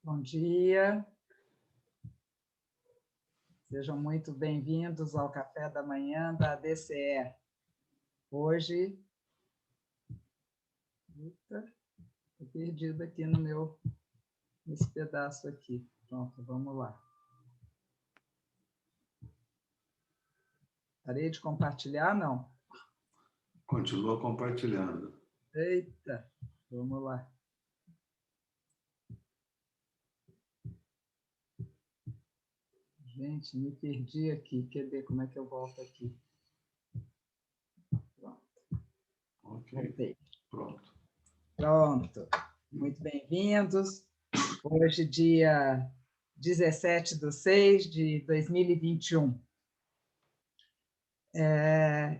Bom dia, sejam muito bem-vindos ao café da manhã da DCE. Hoje, estou perdida aqui nesse pedaço aqui. Pronto, vamos lá. Parei de compartilhar, não? Continua compartilhando. Eita, vamos lá. Gente, me perdi aqui. Quer ver como é que eu volto aqui? Pronto. Ok. Voltei. Pronto. Pronto. Muito bem-vindos. Hoje, dia 17/6/2021.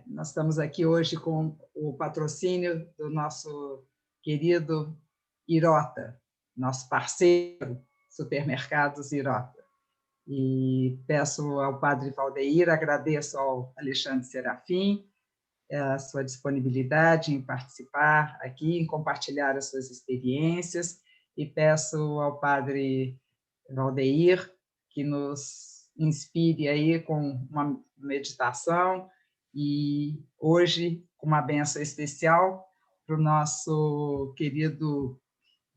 Nós estamos aqui hoje com o patrocínio do nosso querido Irota, nosso parceiro, Supermercados Irota. E peço ao Padre Valdeir, agradeço ao Alexandre Serafim a sua disponibilidade em participar aqui, em compartilhar as suas experiências, e peço ao Padre Valdeir que nos inspire aí com uma meditação, e hoje com uma bênção especial para o nosso querido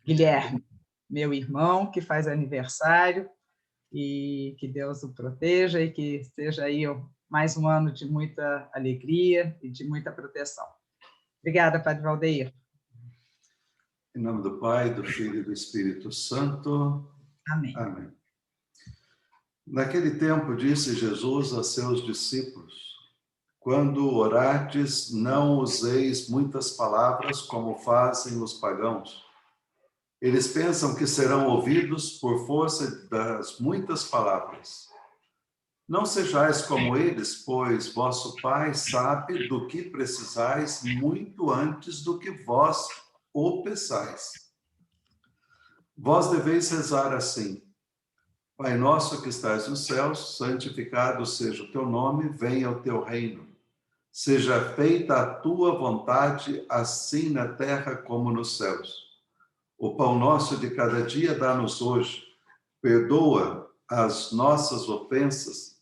Guilherme, meu irmão, que faz aniversário, e que Deus o proteja e que seja aí mais um ano de muita alegria e de muita proteção. Obrigada, Padre Valdeir. Em nome do Pai, do Filho e do Espírito Santo. Amém. Amém. Naquele tempo disse Jesus a seus discípulos: quando orardes, não useis muitas palavras como fazem os pagãos. Eles pensam que serão ouvidos por força das muitas palavras. Não sejais como eles, pois vosso Pai sabe do que precisais muito antes do que vós o peçais. Vós deveis rezar assim: Pai nosso que estais nos céus, santificado seja o teu nome, venha o teu reino. Seja feita a tua vontade, assim na terra como nos céus. O pão nosso de cada dia dá-nos hoje. Perdoa as nossas ofensas,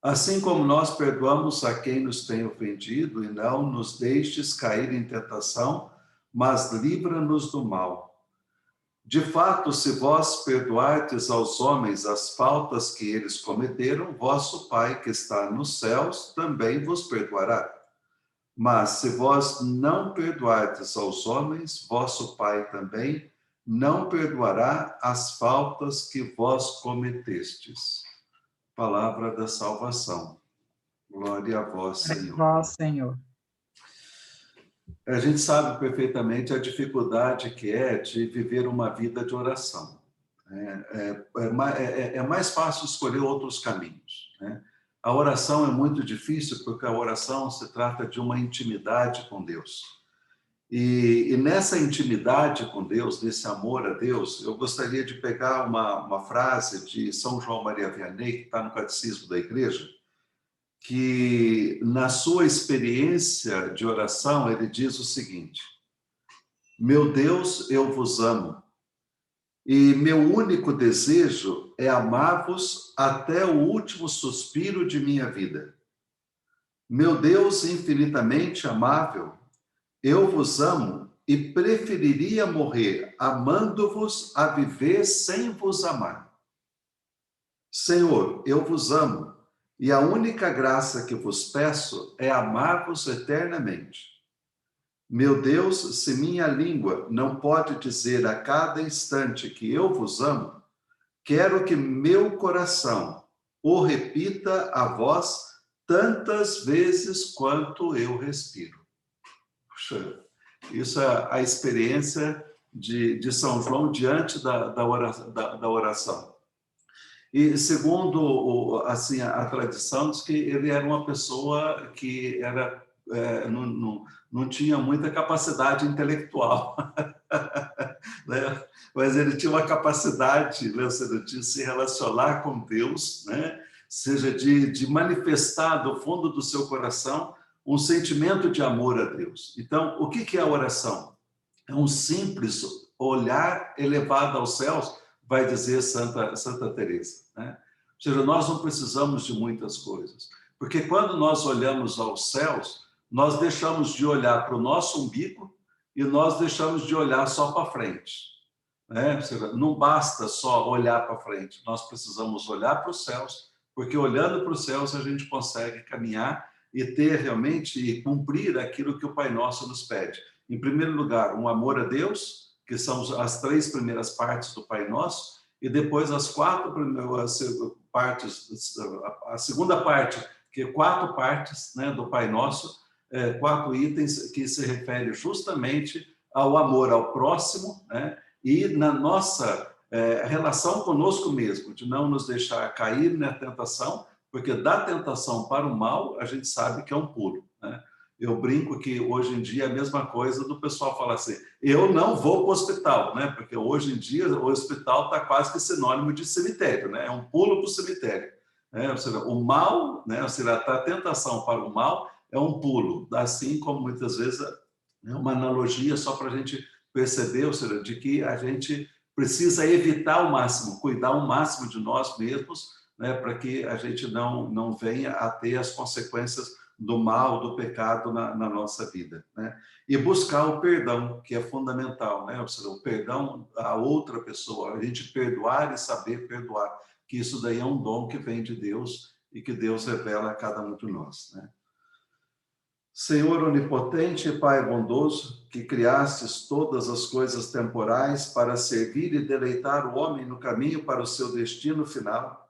assim como nós perdoamos a quem nos tem ofendido, e não nos deixes cair em tentação, mas livra-nos do mal. De fato, se vós perdoardes aos homens as faltas que eles cometeram, vosso Pai que está nos céus também vos perdoará. Mas se vós não perdoardes aos homens, vosso Pai também não perdoará as faltas que vós cometestes. Palavra da salvação. Glória a vós, Senhor. Glória a vós, Senhor. a gente sabe perfeitamente a dificuldade que é de viver uma vida de oração. É mais fácil escolher outros caminhos, né? A oração é muito difícil porque a oração se trata de uma intimidade com Deus. E nessa intimidade com Deus, nesse amor a Deus, eu gostaria de pegar uma frase de São João Maria Vianney, que está no Catecismo da Igreja, que na sua experiência de oração, ele diz o seguinte: meu Deus, eu vos amo, e meu único desejo é amar-vos até o último suspiro de minha vida. Meu Deus infinitamente amável, eu vos amo e preferiria morrer amando-vos a viver sem vos amar. Senhor, eu vos amo, e a única graça que vos peço é amar-vos eternamente. Meu Deus, se minha língua não pode dizer a cada instante que eu vos amo, quero que meu coração o repita a vós tantas vezes quanto eu respiro. Puxa, isso é a experiência de São João diante da oração. E segundo assim, a tradição, diz que ele era uma pessoa que era, não tinha muita capacidade intelectual, né? Mas ele tinha uma capacidade, né, de se relacionar com Deus, né? Seja de manifestar do fundo do seu coração um sentimento de amor a Deus. Então, o que é a oração? É um simples olhar elevado aos céus, vai dizer Santa Teresa, né? Ou seja, nós não precisamos de muitas coisas, porque quando nós olhamos aos céus, nós deixamos de olhar para o nosso umbigo e nós deixamos de olhar só para frente, né? Ou seja, não basta só olhar para frente, nós precisamos olhar para os céus, porque olhando para os céus a gente consegue caminhar e ter realmente e cumprir aquilo que o Pai Nosso nos pede. Em primeiro lugar, um amor a Deus, que são as 3 primeiras partes do Pai Nosso, e depois as 4 primeiras partes, a segunda parte, que é 4 partes, né, do Pai Nosso, 4 itens que se referem justamente ao amor ao próximo, né, e na nossa relação conosco mesmo, de não nos deixar cair na tentação, porque da tentação para o mal, a gente sabe que é um pulo, né? Eu brinco que hoje em dia é a mesma coisa do pessoal falar assim, eu não vou para o hospital, né? Porque hoje em dia o hospital está quase que sinônimo de cemitério, né? É um pulo para o cemitério, né? Ou seja, o mal, né? Ou seja, a tentação para o mal é um pulo, assim como muitas vezes é uma analogia só para a gente perceber, ou seja, de que a gente precisa evitar ao máximo, cuidar ao máximo de nós mesmos, né? Para que a gente não venha a ter as consequências do mal, do pecado na nossa vida, né? E buscar o perdão, que é fundamental, né? Ou seja, o perdão a outra pessoa, a gente perdoar e saber perdoar, que isso daí é um dom que vem de Deus e que Deus revela a cada um de nós, né? Senhor onipotente e Pai bondoso, que criastes todas as coisas temporais para servir e deleitar o homem no caminho para o seu destino final,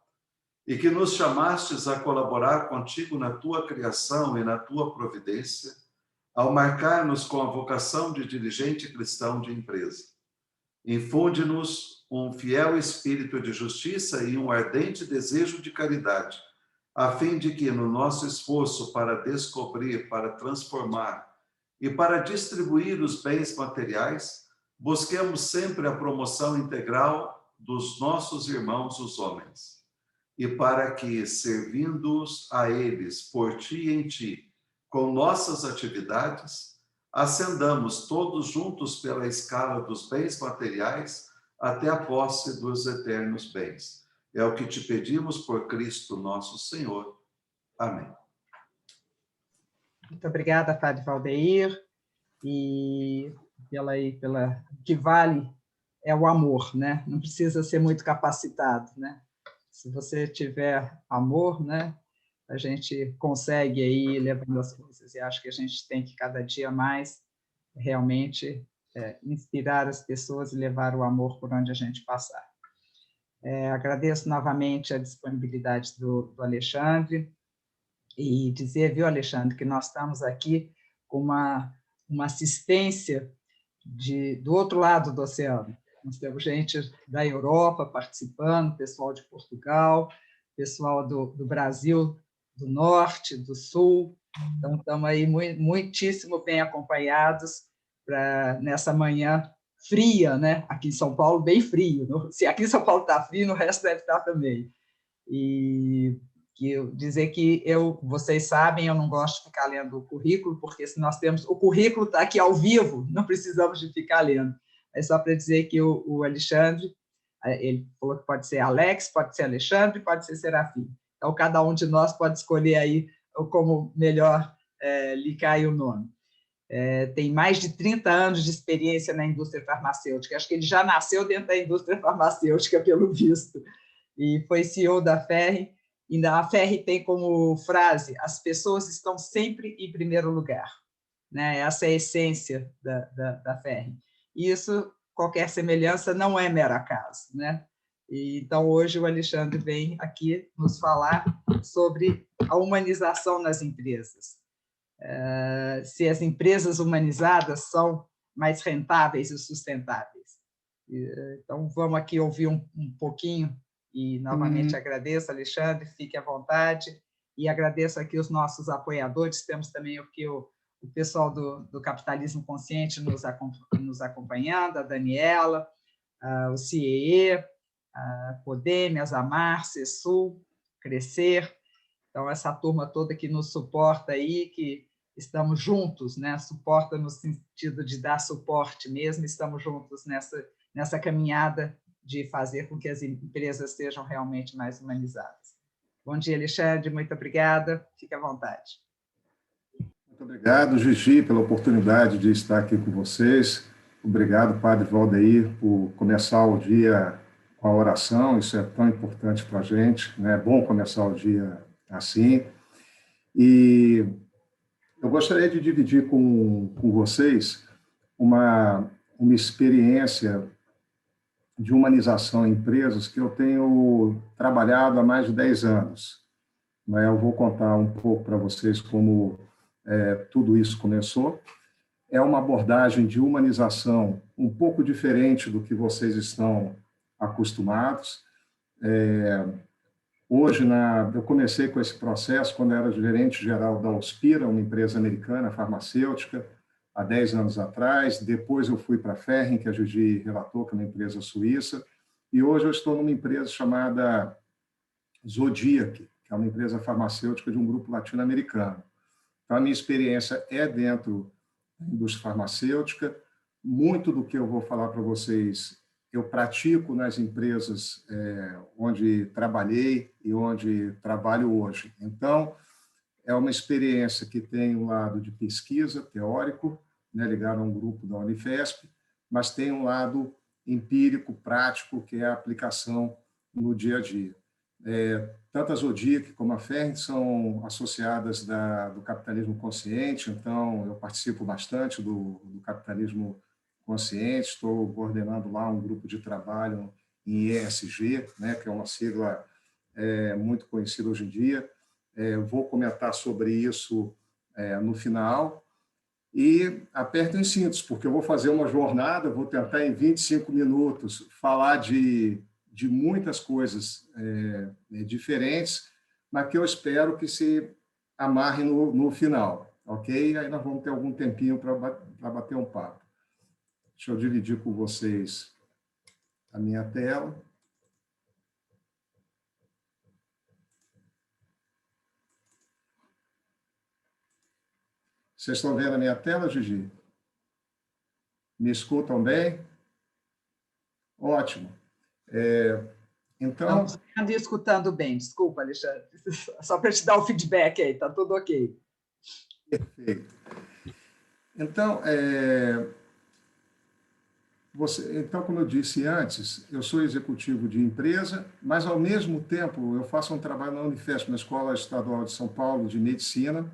e que nos chamastes a colaborar contigo na tua criação e na tua providência, ao marcar-nos com a vocação de dirigente cristão de empresa. Infunde-nos um fiel espírito de justiça e um ardente desejo de caridade, a fim de que, no nosso esforço para descobrir, para transformar e para distribuir os bens materiais, busquemos sempre a promoção integral dos nossos irmãos, os homens. E para que, servindo-os a eles por ti e em ti, com nossas atividades, ascendamos todos juntos pela escala dos bens materiais até a posse dos eternos bens. É o que te pedimos por Cristo nosso Senhor. Amém. Muito obrigada, Padre Valdeir, e pela que vale é o amor, né? Não precisa ser muito capacitado, né? Se você tiver amor, né, a gente consegue aí ir levando as coisas. E acho que a gente tem que, cada dia mais, realmente inspirar as pessoas e levar o amor por onde a gente passar. Agradeço novamente a disponibilidade do Alexandre e dizer, viu, Alexandre, que nós estamos aqui com uma assistência do outro lado do oceano. Nós temos gente da Europa participando, pessoal de Portugal, pessoal do Brasil, do Norte, do Sul. Então, estamos aí muitíssimo bem acompanhados nessa manhã fria, né? Aqui em São Paulo, bem frio. Se aqui em São Paulo está frio, no resto deve estar também. E dizer que vocês sabem, eu não gosto de ficar lendo o currículo, porque se nós temos... O currículo está aqui ao vivo, não precisamos de ficar lendo. É só para dizer que o Alexandre, ele falou que pode ser Alex, pode ser Alexandre, pode ser Serafim. Então, cada um de nós pode escolher aí como melhor lhe cai o nome. Tem mais de 30 anos de experiência na indústria farmacêutica. Acho que ele já nasceu dentro da indústria farmacêutica, pelo visto. E foi CEO da Ferrin. E a Ferrin tem como frase: as pessoas estão sempre em primeiro lugar. Né? Essa é a essência da Ferrin. E isso, qualquer semelhança, não é mero acaso. Né? Então, hoje, o Alexandre vem aqui nos falar sobre a humanização nas empresas. Se as empresas humanizadas são mais rentáveis e sustentáveis. Então, vamos aqui ouvir um pouquinho, e novamente agradeço, Alexandre, fique à vontade, e agradeço aqui os nossos apoiadores, temos também aqui o pessoal do Capitalismo Consciente nos acompanhando, a Daniela, o CIEE, a Podeme, a Zamar, CESUL, Crescer, então, essa turma toda que nos suporta aí, que estamos juntos, né? Suporta no sentido de dar suporte mesmo, estamos juntos nessa caminhada de fazer com que as empresas sejam realmente mais humanizadas. Bom dia, Alexandre, muito obrigada, fique à vontade. Muito obrigado, Gigi, pela oportunidade de estar aqui com vocês. Obrigado, Padre Valdeir, por começar o dia com a oração, isso é tão importante para a gente, né? É bom começar o dia assim. E eu gostaria de dividir com vocês uma experiência de humanização em empresas que eu tenho trabalhado há mais de 10 anos. Eu vou contar um pouco para vocês como tudo isso começou. É uma abordagem de humanização um pouco diferente do que vocês estão acostumados. Hoje, eu comecei com esse processo quando eu era gerente-geral da Hospira, uma empresa americana farmacêutica, há 10 anos atrás. Depois eu fui para a Ferrin, que a Gigi relatou, que é uma empresa suíça. E hoje eu estou numa empresa chamada Zodiac, que é uma empresa farmacêutica de um grupo latino-americano. Então, a minha experiência é dentro da indústria farmacêutica. Muito do que eu vou falar para vocês eu pratico nas empresas onde trabalhei e onde trabalho hoje. Então, é uma experiência que tem um lado de pesquisa, teórico, né, ligado a um grupo da Unifesp, mas tem um lado empírico, prático, que é a aplicação no dia a dia. Tanto a Zodiac como a Ferrin são associadas do capitalismo consciente, então eu participo bastante do capitalismo consciente, estou coordenando lá um grupo de trabalho em ESG, né, que é uma sigla muito conhecida hoje em dia. Vou comentar sobre isso no final. E apertem os cintos, porque eu vou fazer uma jornada, vou tentar em 25 minutos falar de muitas coisas diferentes, mas que eu espero que se amarre no final, ok? Aí nós vamos ter algum tempinho para bater um papo. Deixa eu dividir com vocês a minha tela. Vocês estão vendo a minha tela, Gigi? Me escutam bem? Ótimo. Então... Estamos vendo e escutando bem. Desculpa, Alexandre. Só para te dar o feedback aí, está tudo ok. Perfeito. Então, então, como eu disse antes, eu sou executivo de empresa, mas, ao mesmo tempo, eu faço um trabalho na Unifesp, na Escola Estadual de São Paulo de Medicina,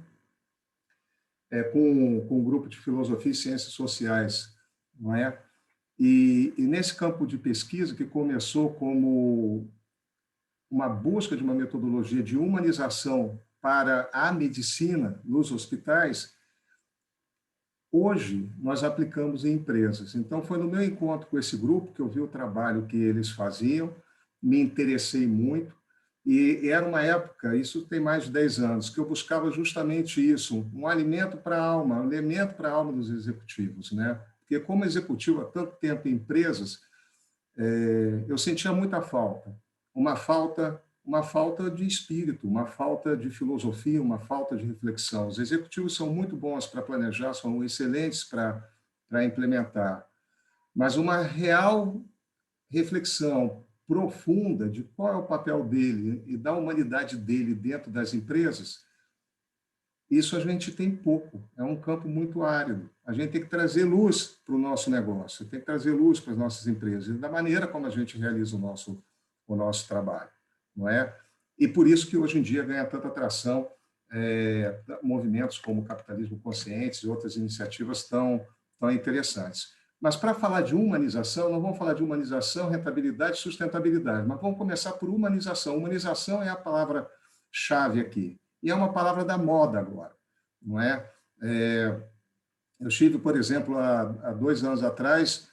com um grupo de filosofia e ciências sociais, não é? E nesse campo de pesquisa, que começou como uma busca de uma metodologia de humanização para a medicina nos hospitais, hoje nós aplicamos em empresas. Então, foi no meu encontro com esse grupo que eu vi o trabalho que eles faziam, me interessei muito, e era uma época, isso tem mais de 10 anos, que eu buscava justamente isso, um alimento para a alma, um alimento para a alma dos executivos, né? Porque como executivo há tanto tempo em empresas, eu sentia muita falta, uma falta de espírito, uma falta de filosofia, uma falta de reflexão. Os executivos são muito bons para planejar, são excelentes para implementar, mas uma real reflexão profunda de qual é o papel dele e da humanidade dele dentro das empresas, isso a gente tem pouco, é um campo muito árido. A gente tem que trazer luz para o nosso negócio, tem que trazer luz para as nossas empresas, da maneira como a gente realiza o nosso trabalho, não é? E por isso que hoje em dia ganha tanta atração movimentos como o capitalismo consciente e outras iniciativas tão interessantes. Mas para falar de humanização, não vamos falar de humanização, rentabilidade e sustentabilidade, mas vamos começar por humanização. Humanização é a palavra-chave aqui. E é uma palavra da moda agora, não é? Eu estive, por exemplo, há 2 anos atrás,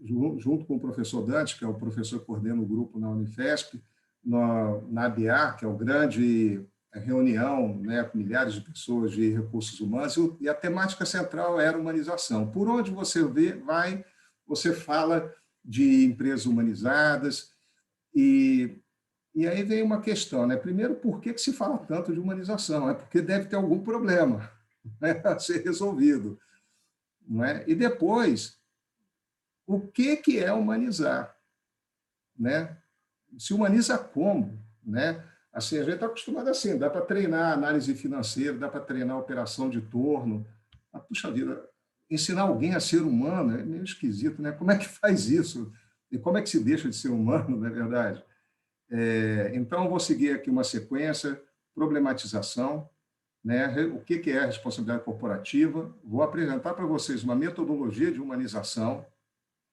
junto com o professor Dante, que é o professor que coordena o grupo na Unifesp, na ABIAR, que é o grande reunião, né, com milhares de pessoas de recursos humanos, e a temática central era humanização. Por onde você vai, você fala de empresas humanizadas, e aí vem uma questão, né? Primeiro, por que se fala tanto de humanização? É porque deve ter algum problema, né, a ser resolvido, não é? E depois, o que é humanizar, né? Se humaniza como, né? Assim, a gente está acostumado assim, dá para treinar análise financeira, dá para treinar operação de torno. Mas, puxa vida, ensinar alguém a ser humano é meio esquisito, né? Como é que faz isso? E como é que se deixa de ser humano, não é verdade? Então, eu vou seguir aqui uma sequência, problematização, né? O que é a responsabilidade corporativa, vou apresentar para vocês uma metodologia de humanização,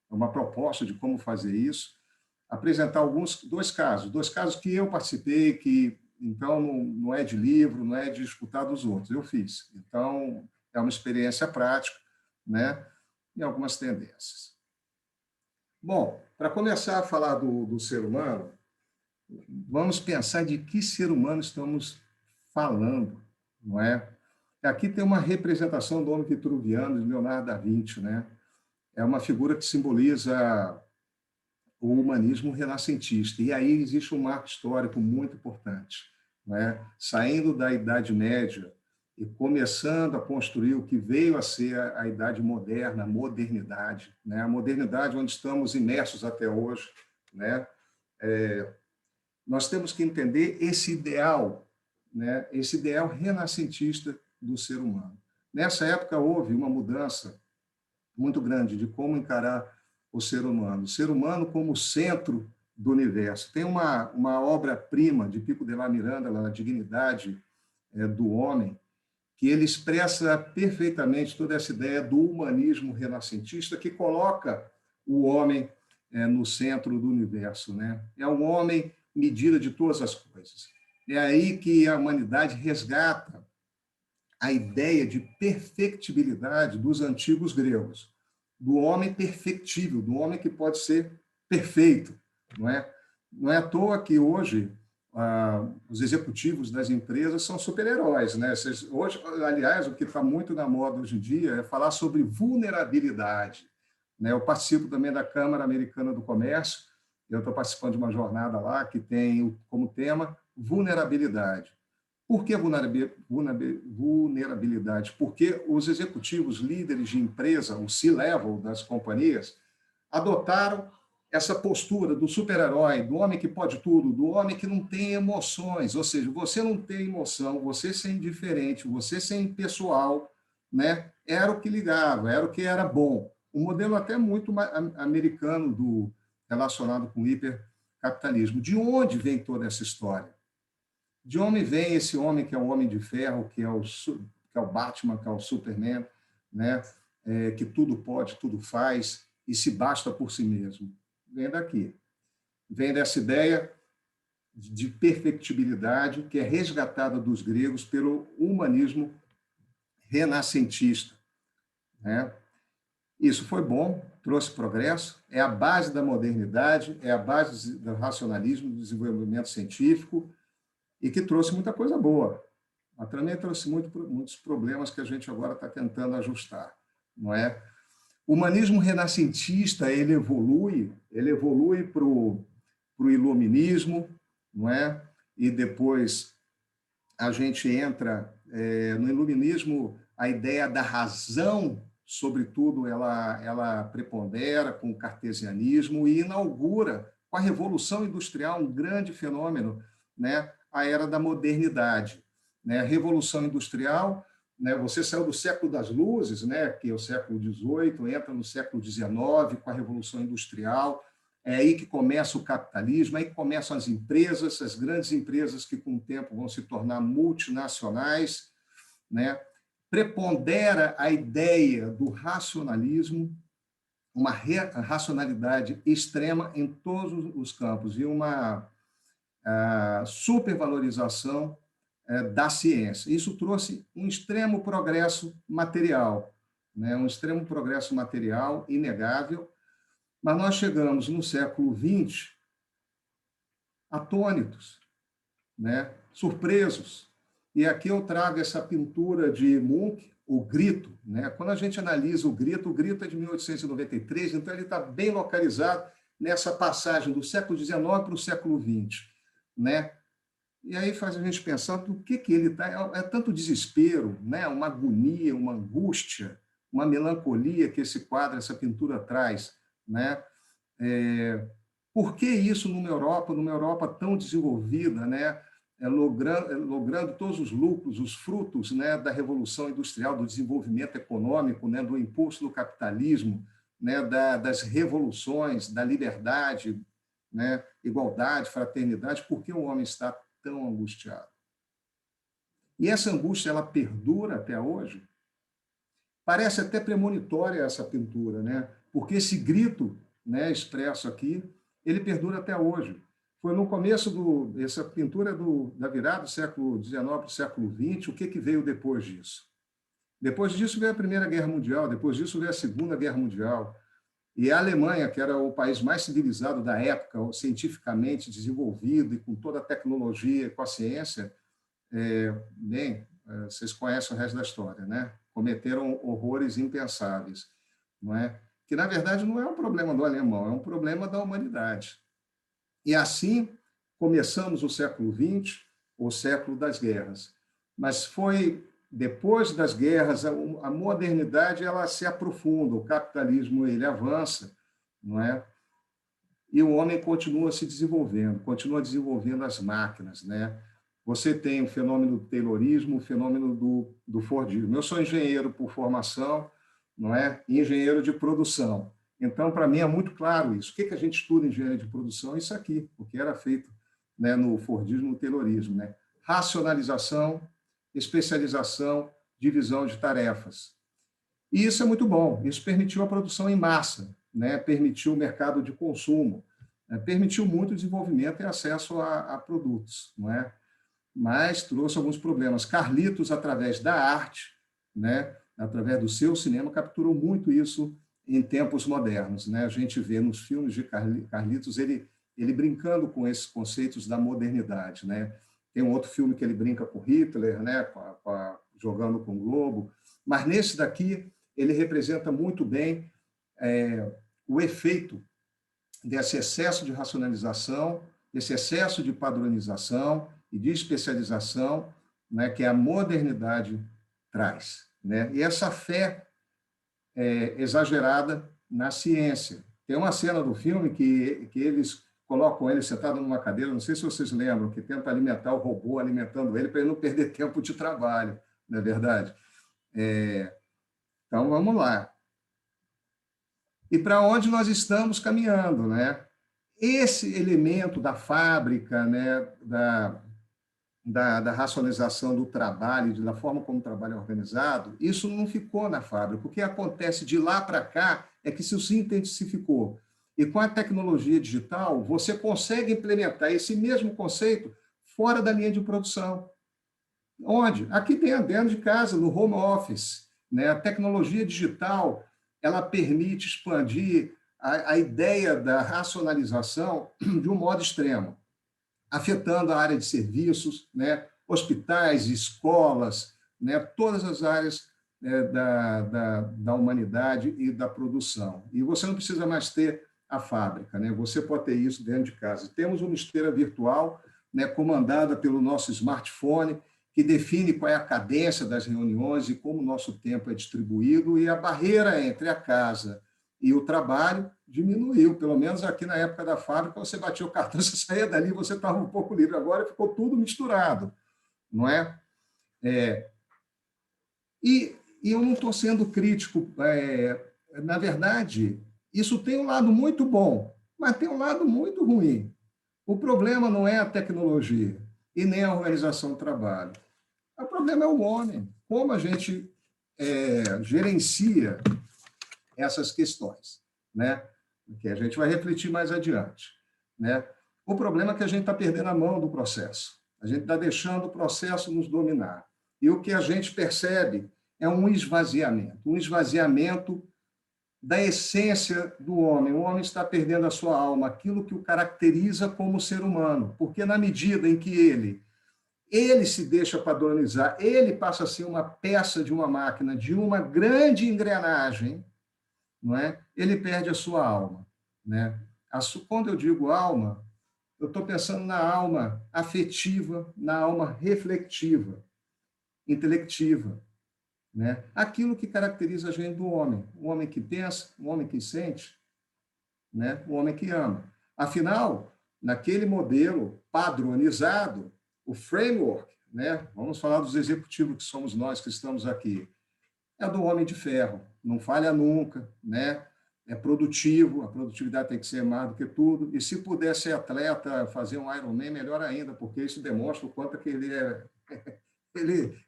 uma proposta de como fazer isso, apresentar dois casos que eu participei, que então não é de livro, não é de escutar dos outros, eu fiz. Então, é uma experiência prática, né? E algumas tendências. Bom, para começar a falar do ser humano, vamos pensar de que ser humano estamos falando, não é? Aqui tem uma representação do homem vitruviano de Leonardo da Vinci, né? É uma figura que simboliza o humanismo renascentista. E aí existe um marco histórico muito importante, né? Saindo da Idade Média e começando a construir o que veio a ser a Idade Moderna, a modernidade, né? A modernidade onde estamos imersos até hoje, né? Nós temos que entender esse ideal, né? Esse ideal renascentista do ser humano. Nessa época houve uma mudança muito grande de como encarar o ser humano como centro do universo. Tem uma obra-prima de Pico della Mirandola, A Dignidade do Homem, que ele expressa perfeitamente toda essa ideia do humanismo renascentista que coloca o homem no centro do universo, né? É um homem medida de todas as coisas. É aí que a humanidade resgata a ideia de perfectibilidade dos antigos gregos, do homem perfectível, do homem que pode ser perfeito, não é? Não é à toa que hoje os executivos das empresas são super-heróis, né? Hoje, aliás, o que está muito na moda hoje em dia é falar sobre vulnerabilidade, né? Eu participo também da Câmara Americana do Comércio, eu estou participando de uma jornada lá que tem como tema vulnerabilidade. Por que vulnerabilidade? Porque os executivos líderes de empresa, o C-level das companhias, adotaram essa postura do super-herói, do homem que pode tudo, do homem que não tem emoções, ou seja, você não tem emoção, você ser indiferente, você ser impessoal, né? Era o que ligava, era o que era bom. Um modelo até muito americano relacionado com o hipercapitalismo. De onde vem toda essa história? De onde vem esse homem que é o Homem de Ferro, que é o Batman, que é o Superman, né? Que tudo pode, tudo faz e se basta por si mesmo? Vem daqui. Vem dessa ideia de perfectibilidade que é resgatada dos gregos pelo humanismo renascentista. né? Isso foi bom, trouxe progresso, é a base da modernidade, é a base do racionalismo, do desenvolvimento científico, e que trouxe muita coisa boa, mas também trouxe muitos problemas que a gente agora está tentando ajustar, não é? O humanismo renascentista, ele evolui para o iluminismo, não é? E depois a gente entra no iluminismo, a ideia da razão, sobretudo, ela prepondera com o cartesianismo e inaugura, com a Revolução Industrial, um grande fenômeno, né? A era da modernidade, né? A Revolução Industrial, né? Você saiu do século das luzes, né? Que é o século XVIII, entra no século XIX com a Revolução Industrial. É aí que começa o capitalismo, é aí que começam as empresas, as grandes empresas que, com o tempo, vão se tornar multinacionais, né? Prepondera a ideia do racionalismo, uma racionalidade extrema em todos os campos, e uma supervalorização da ciência. Isso trouxe um extremo progresso material, né? Um extremo progresso material inegável, mas nós chegamos no século XX atônitos, né? Surpresos. E aqui eu trago essa pintura de Munch, O Grito, né? Quando a gente analisa o Grito é de 1893, então ele está bem localizado nessa passagem do século XIX para o século XX, né? E aí faz a gente pensar do que ele está. É tanto desespero, né? Uma agonia, uma angústia, uma melancolia que esse quadro, essa pintura traz, né? Por que isso numa Europa tão desenvolvida, né? Logrando todos os lucros, os frutos, né, da Revolução Industrial, do desenvolvimento econômico, né, do impulso do capitalismo, né, das revoluções, da liberdade, né, igualdade, fraternidade, por que o homem está tão angustiado? E essa angústia, ela perdura até hoje? Parece até premonitória essa pintura, né? Porque esse grito, né, expresso aqui, ele perdura até hoje. Foi no começo essa pintura da virada do século XIX para o século XX. O que veio depois disso? Depois disso veio a Primeira Guerra Mundial, depois disso veio a Segunda Guerra Mundial. E a Alemanha, que era o país mais civilizado da época, cientificamente desenvolvido e com toda a tecnologia, com a ciência, vocês conhecem o resto da história, né? Cometeram horrores impensáveis, não é? Que, na verdade, não é um problema do alemão, é um problema da humanidade. E assim começamos o século XX, o século das guerras. Mas foi depois das guerras, a modernidade ela se aprofunda, o capitalismo ele avança, não é? E o homem continua se desenvolvendo, continua desenvolvendo as máquinas, né? Você tem o fenômeno do Taylorismo, o fenômeno do Fordismo. Eu sou engenheiro por formação, não é? E engenheiro de produção. Então, para mim, é muito claro isso. O que a gente estuda em engenharia de produção? Isso aqui, o que era feito, né, no Fordismo, no Taylorismo, né? Racionalização, especialização, divisão de tarefas. E isso é muito bom. Isso permitiu a produção em massa, né? Permitiu o mercado de consumo, né? Permitiu muito desenvolvimento e acesso a produtos, não é? Mas trouxe alguns problemas. Carlitos, através da arte, né, através do seu cinema, capturou muito isso em tempos modernos, né? A gente vê nos filmes de Carlitos ele brincando com esses conceitos da modernidade, né? Tem um outro filme que ele brinca com Hitler, né, jogando com o Globo, mas nesse daqui ele representa muito bem o efeito desse excesso de racionalização, esse excesso de padronização e de especialização, né, que a modernidade traz, né? E essa fé exagerada na ciência. Tem uma cena do filme que eles colocam ele sentado numa cadeira, não sei se vocês lembram, que tenta alimentar o robô, alimentando ele para ele não perder tempo de trabalho, não é verdade? Então, vamos lá. E para onde nós estamos caminhando, né? Esse elemento da fábrica, né, da racionalização do trabalho, da forma como o trabalho é organizado, isso não ficou na fábrica. O que acontece de lá para cá é que isso se intensificou. E com a tecnologia digital, você consegue implementar esse mesmo conceito fora da linha de produção. Onde? Aqui dentro de casa, no home office, né? A tecnologia digital, ela permite expandir a ideia da racionalização de um modo extremo, afetando a área de serviços, né? Hospitais, escolas, né? Todas as áreas da humanidade e da produção. E você não precisa mais ter a fábrica, né? Você pode ter isso dentro de casa. Temos uma esteira virtual, né, comandada pelo nosso smartphone, que define qual é a cadência das reuniões e como o nosso tempo é distribuído, e a barreira entre a casa e o trabalho diminuiu, pelo menos aqui na época da fábrica, você batia o cartão, você saía dali, você estava um pouco livre, agora ficou tudo misturado, não é? E eu não estou sendo crítico, na verdade, isso tem um lado muito bom, mas tem um lado muito ruim. O problema não é a tecnologia e nem a organização do trabalho. O problema é o homem, como a gente gerencia essas questões, né? Que a gente vai refletir mais adiante, né? O problema é que a gente está perdendo a mão do processo, a gente está deixando o processo nos dominar. E o que a gente percebe é um esvaziamento da essência do homem. O homem está perdendo a sua alma, aquilo que o caracteriza como ser humano, porque na medida em que ele se deixa padronizar, ele passa a ser uma peça de uma máquina, de uma grande engrenagem, não é? Ele perde a sua alma, né? Quando eu digo alma, eu estou pensando na alma afetiva, na alma reflexiva, intelectiva, né? Aquilo que caracteriza a gente do homem, o homem que pensa, o homem que sente, né? O homem que ama. Afinal, naquele modelo padronizado, o framework, né? Vamos falar dos executivos que somos nós que estamos aqui, é do homem de ferro, não falha nunca, né? É produtivo, a produtividade tem que ser mais do que tudo, e se puder ser atleta, fazer um Ironman, melhor ainda, porque isso demonstra o quanto que ele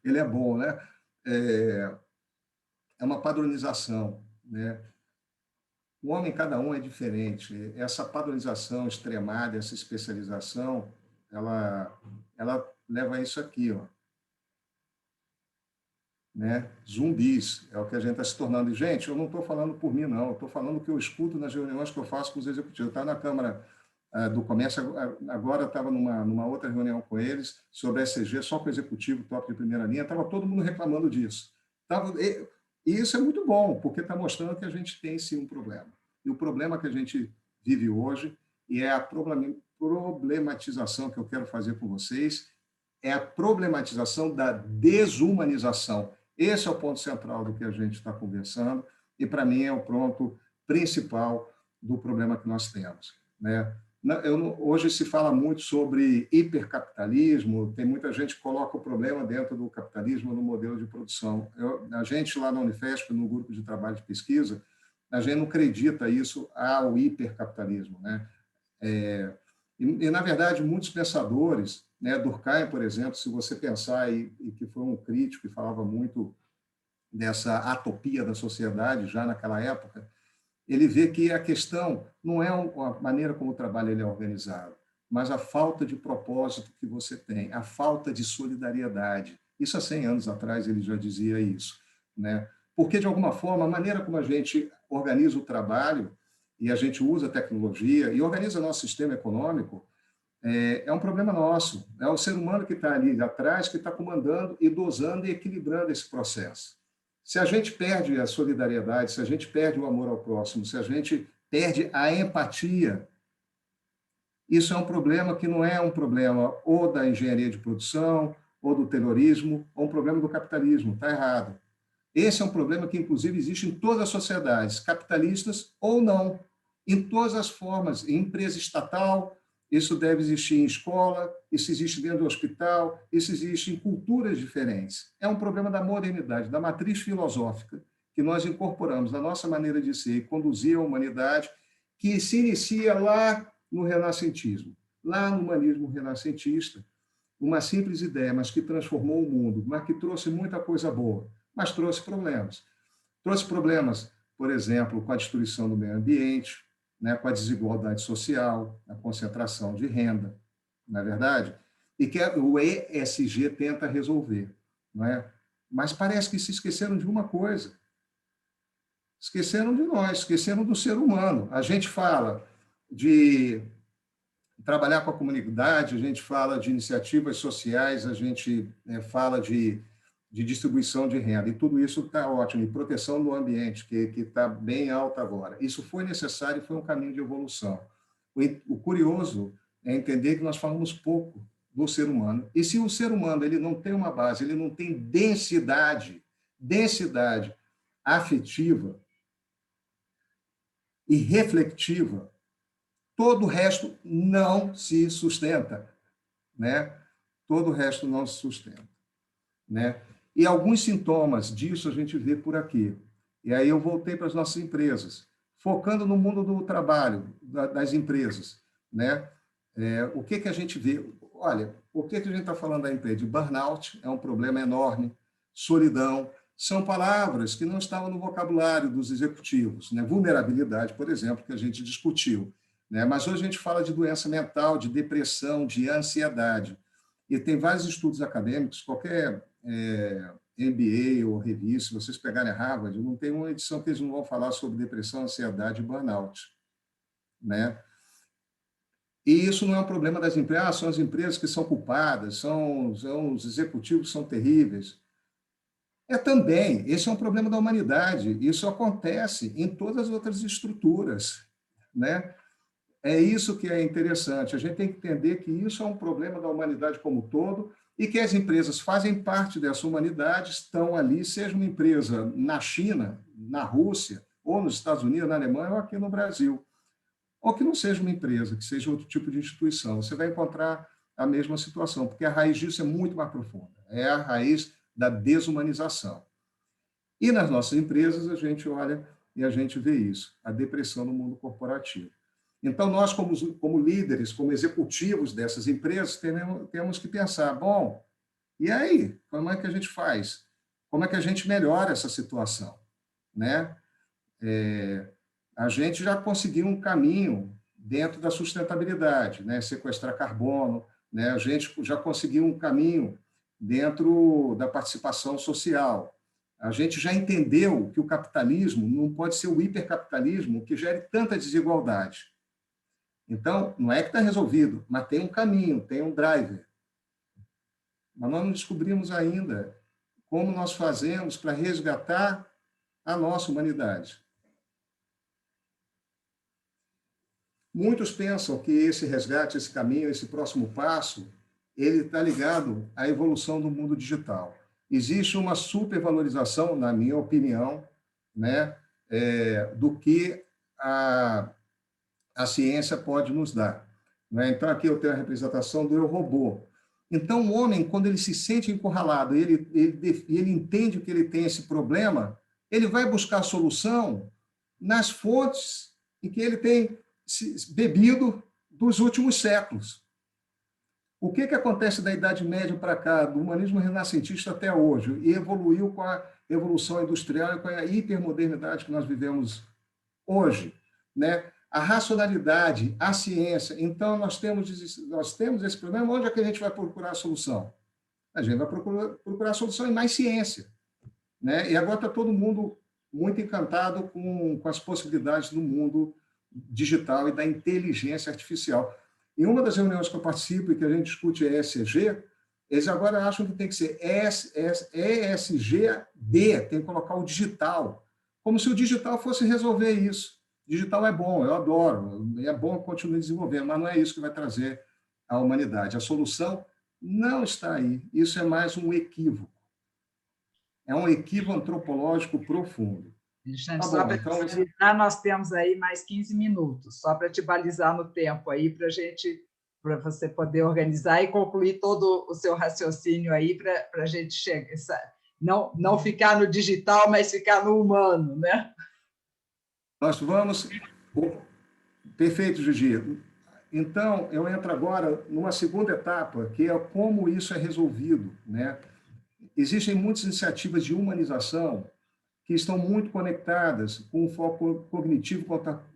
é bom, né? É uma padronização, né? O homem, cada um é diferente. Essa padronização extremada, essa especialização, ela leva a isso aqui, ó, né? Zumbis, é o que a gente está se tornando. E, gente, eu não estou falando por mim, não. Eu estou falando o que eu escuto nas reuniões que eu faço com os executivos. Eu estava na Câmara do Comércio, agora estava numa outra reunião com eles, sobre a ESG, só com o executivo, top de primeira linha, estava todo mundo reclamando disso. E isso é muito bom, porque está mostrando que a gente tem, sim, um problema. E o problema que a gente vive hoje, e é a problematização que eu quero fazer com vocês, é a problematização da desumanização. Esse é o ponto central do que a gente está conversando, e, para mim, é o ponto principal do problema que nós temos, né? Hoje se fala muito sobre hipercapitalismo, tem muita gente que coloca o problema dentro do capitalismo no modelo de produção. A gente, lá na Unifesp, no grupo de trabalho de pesquisa, a gente não acredita isso ao hipercapitalismo, né? Na verdade, muitos pensadores, né, Durkheim, por exemplo, se você pensar, e que foi um crítico que falava muito dessa atopia da sociedade já naquela época, ele vê que a questão não é a maneira como o trabalho ele é organizado, mas a falta de propósito que você tem, a falta de solidariedade. Isso há 100 anos atrás ele já dizia isso, né? Porque, de alguma forma, a maneira como a gente organiza o trabalho e a gente usa a tecnologia e organiza nosso sistema econômico é um problema nosso. É o ser humano que está ali atrás, que está comandando e dosando e equilibrando esse processo. Se a gente perde a solidariedade, se a gente perde o amor ao próximo, se a gente perde a empatia, isso é um problema que não é um problema ou da engenharia de produção, ou do terrorismo, ou um problema do capitalismo. Está errado. Esse é um problema que, inclusive, existe em todas as sociedades, capitalistas ou não, em todas as formas, em empresa estatal, isso deve existir em escola, isso existe dentro do hospital, isso existe em culturas diferentes. É um problema da modernidade, da matriz filosófica que nós incorporamos na nossa maneira de ser e conduzir a humanidade, que se inicia lá no renascentismo, lá no humanismo renascentista, uma simples ideia, mas que transformou o mundo, mas que trouxe muita coisa boa, mas trouxe problemas. Trouxe problemas, por exemplo, com a destruição do meio ambiente, né, com a desigualdade social, a concentração de renda, não é verdade? E que o ESG tenta resolver, não é? mas parece que se esqueceram de uma coisa. Esqueceram de nós, esqueceram do ser humano. A gente fala de trabalhar com a comunidade, a gente fala de iniciativas sociais, a gente fala de distribuição de renda, e tudo isso está ótimo, e proteção do ambiente, que está bem alta agora. Isso foi necessário e foi um caminho de evolução. O curioso é entender que nós falamos pouco do ser humano, e se o ser humano ele não tem uma base, ele não tem densidade afetiva e reflexiva, todo o resto não se sustenta, né? Todo o resto não se sustenta, né? E alguns sintomas disso a gente vê por aqui. E aí eu voltei para as nossas empresas, focando no mundo do trabalho, das empresas, né? O que a gente vê? Olha, o que a gente está falando da empresa? De burnout é um problema enorme, solidão, são palavras que não estavam no vocabulário dos executivos, né? Vulnerabilidade, por exemplo, que a gente discutiu, né? Mas hoje a gente fala de doença mental, de depressão, de ansiedade. E tem vários estudos acadêmicos, qualquer MBA ou revista, se vocês pegarem a Harvard, não tem uma edição que eles não vão falar sobre depressão, ansiedade e burnout, né? E isso não é um problema das empresas, são as empresas que são culpadas, são os executivos que são terríveis. Também, esse é um problema da humanidade, isso acontece em todas as outras estruturas, né? É isso que é interessante, a gente tem que entender que isso é um problema da humanidade como um todo e que as empresas fazem parte dessa humanidade, estão ali, seja uma empresa na China, na Rússia, ou nos Estados Unidos, na Alemanha, ou aqui no Brasil. Ou que não seja uma empresa, que seja outro tipo de instituição. Você vai encontrar a mesma situação, porque a raiz disso é muito mais profunda. É a raiz da desumanização. E nas nossas empresas, a gente olha e a gente vê isso, a depressão no mundo corporativo. Então, nós, como líderes, como executivos dessas empresas, temos que pensar, bom, e aí? Como é que a gente faz? Como é que a gente melhora essa situação? Né? A gente já conseguiu um caminho dentro da sustentabilidade, né? Sequestrar carbono, né? A gente já conseguiu um caminho dentro da participação social. A gente já entendeu que o capitalismo não pode ser o hipercapitalismo que gere tanta desigualdade. Então, não é que está resolvido, mas tem um caminho, tem um driver. Mas nós não descobrimos ainda como nós fazemos para resgatar a nossa humanidade. Muitos pensam que esse resgate, esse caminho, esse próximo passo, ele está ligado à evolução do mundo digital. Existe uma supervalorização, na minha opinião, né, do que a ciência pode nos dar. Né? Então, aqui eu tenho a representação do eu robô. Então, o homem, quando ele se sente encurralado, ele entende que ele tem esse problema, ele vai buscar a solução nas fontes em que ele tem bebido dos últimos séculos. O que acontece da Idade Média para cá, do humanismo renascentista até hoje, e evoluiu com a evolução industrial e com a hipermodernidade que nós vivemos hoje, né? A racionalidade, a ciência. Então, nós temos esse problema. Onde é que a gente vai procurar a solução? A gente vai procurar a solução em mais ciência, né? E agora está todo mundo muito encantado com as possibilidades do mundo digital e da inteligência artificial. Em uma das reuniões que eu participo e que a gente discute ESG, eles agora acham que tem que ser ESGD, tem que colocar o digital, como se o digital fosse resolver isso. Digital é bom, eu adoro, é bom continuar desenvolvendo, mas não é isso que vai trazer a humanidade. A solução não está aí. Isso é mais um equívoco. É um equívoco antropológico profundo. Alexandre, só para te balizar, nós temos aí mais 15 minutos, só para te balizar no tempo aí, para você poder organizar e concluir todo o seu raciocínio aí, para a gente chegar, não ficar no digital, mas ficar no humano, né? Nós vamos... Perfeito, Gigi. Então, eu entro agora numa segunda etapa, que é como isso é resolvido, né? Existem muitas iniciativas de humanização que estão muito conectadas com o foco cognitivo,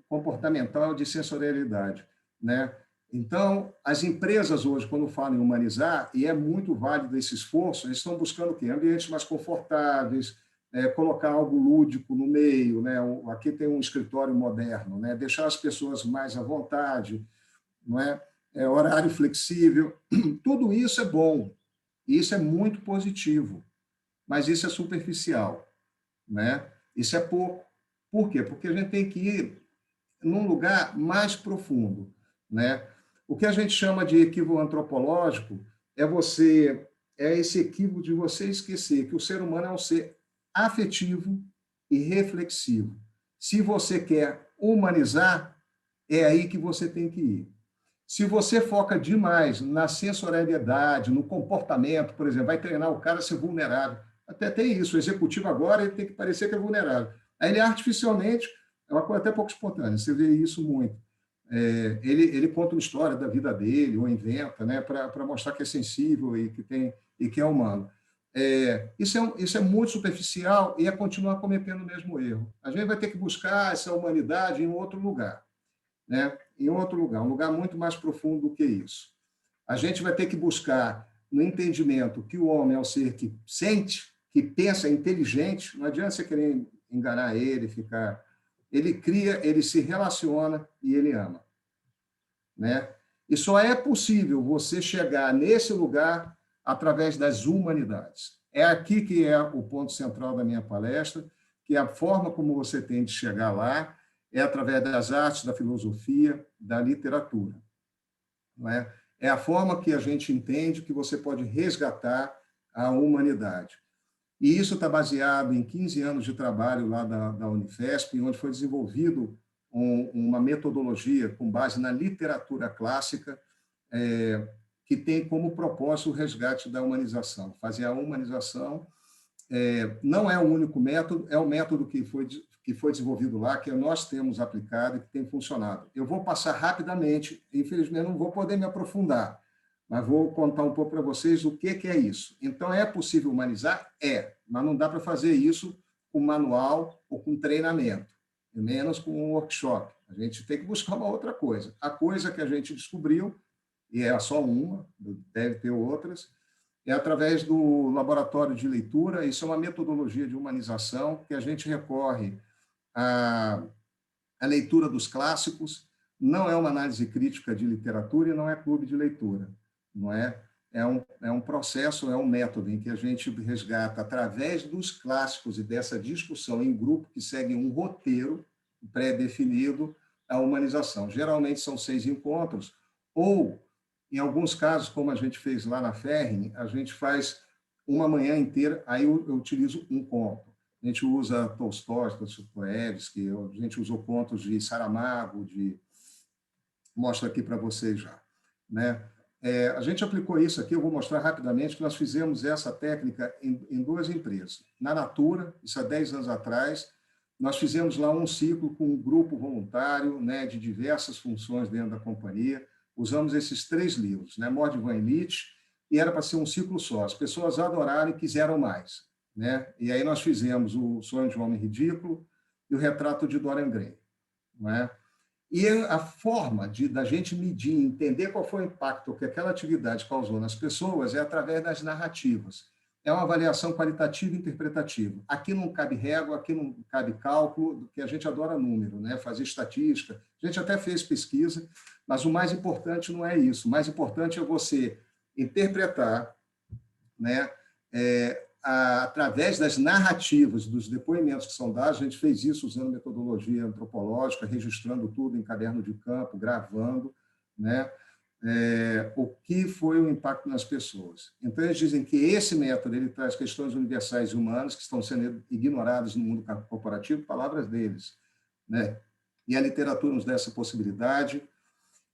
comportamental de sensorialidade, né? Então, as empresas hoje, quando falam em humanizar, e é muito válido esse esforço, eles estão buscando o quê? Ambientes mais confortáveis, colocar algo lúdico no meio, né? Aqui tem um escritório moderno, né? Deixar as pessoas mais à vontade, não é? Horário flexível, tudo isso é bom, isso é muito positivo, mas isso é superficial, né? Isso é pouco. Por quê? Porque a gente tem que ir num lugar mais profundo, né? O que a gente chama de equívoco antropológico é esse equívoco de você esquecer que o ser humano é um ser afetivo e reflexivo. Se você quer humanizar, é aí que você tem que ir. Se você foca demais na sensorialidade, no comportamento, por exemplo, vai treinar o cara a ser vulnerável. Até tem isso, o executivo agora ele tem que parecer que é vulnerável. Aí ele artificialmente, é uma coisa até pouco espontânea, você vê isso muito. Ele conta uma história da vida dele, ou inventa, né, para mostrar que é sensível e que é humano. Isso é muito superficial e é continuar cometendo o mesmo erro. A gente vai ter que buscar essa humanidade em outro lugar, né? Em outro lugar, um lugar muito mais profundo do que isso. A gente vai ter que buscar no entendimento que o homem é um ser que sente, que pensa, é inteligente. Não adianta você querer enganar ele, ficar... Ele cria, ele se relaciona e ele ama, né? E só é possível você chegar nesse lugar através das humanidades. É aqui que é o ponto central da minha palestra, que a forma como você tem de chegar lá é através das artes, da filosofia, da literatura, não é? É a forma que a gente entende que você pode resgatar a humanidade. E isso está baseado em 15 anos de trabalho lá da Unifesp, onde foi desenvolvido uma metodologia com base na literatura clássica, que tem como propósito o resgate da humanização. Fazer a humanização não é o único método, é o método que foi desenvolvido lá, que nós temos aplicado e que tem funcionado. Eu vou passar rapidamente, infelizmente não vou poder me aprofundar, mas vou contar um pouco para vocês o que é isso. Então, é possível humanizar? Mas não dá para fazer isso com manual ou com treinamento, e menos com um workshop. A gente tem que buscar uma outra coisa. A coisa que a gente descobriu, e é só uma, deve ter outras, é através do laboratório de leitura. Isso é uma metodologia de humanização que a gente recorre à leitura dos clássicos, não é uma análise crítica de literatura e não é clube de leitura. Não é? É um processo, é um método em que a gente resgata, através dos clássicos e dessa discussão em grupo, que segue um roteiro pré-definido, a humanização. Geralmente são 6 encontros, ou, em alguns casos, como a gente fez lá na Ferring, a gente faz uma manhã inteira, aí eu utilizo um conto. A gente usa Tolstói, Dostoiévski, a gente usou contos de Saramago, mostro aqui para vocês já, né? A gente aplicou isso aqui, eu vou mostrar rapidamente, que nós fizemos essa técnica em 2 empresas. Na Natura, isso há 10 anos atrás, nós fizemos lá um ciclo com um grupo voluntário, né, de diversas funções dentro da companhia. Usamos esses 3 livros, né, Mord Van Illich, e era para ser um ciclo só. As pessoas adoraram e quiseram mais, né? E aí nós fizemos o Sonho de um Homem Ridículo e o Retrato de Dorian Gray, não é? E a forma da gente medir, entender qual foi o impacto que aquela atividade causou nas pessoas é através das narrativas. É uma avaliação qualitativa e interpretativa. Aqui não cabe régua, aqui não cabe cálculo, que a gente adora número, né? Fazer estatística. A gente até fez pesquisa, mas o mais importante não é isso. O mais importante é você interpretar, né? Através das narrativas, dos depoimentos que são dados. A gente fez isso usando metodologia antropológica, registrando tudo em caderno de campo, gravando, né? O que foi o impacto nas pessoas. Então, eles dizem que esse método ele traz questões universais e humanas que estão sendo ignoradas no mundo corporativo, palavras deles, né? E a literatura nos dá essa possibilidade.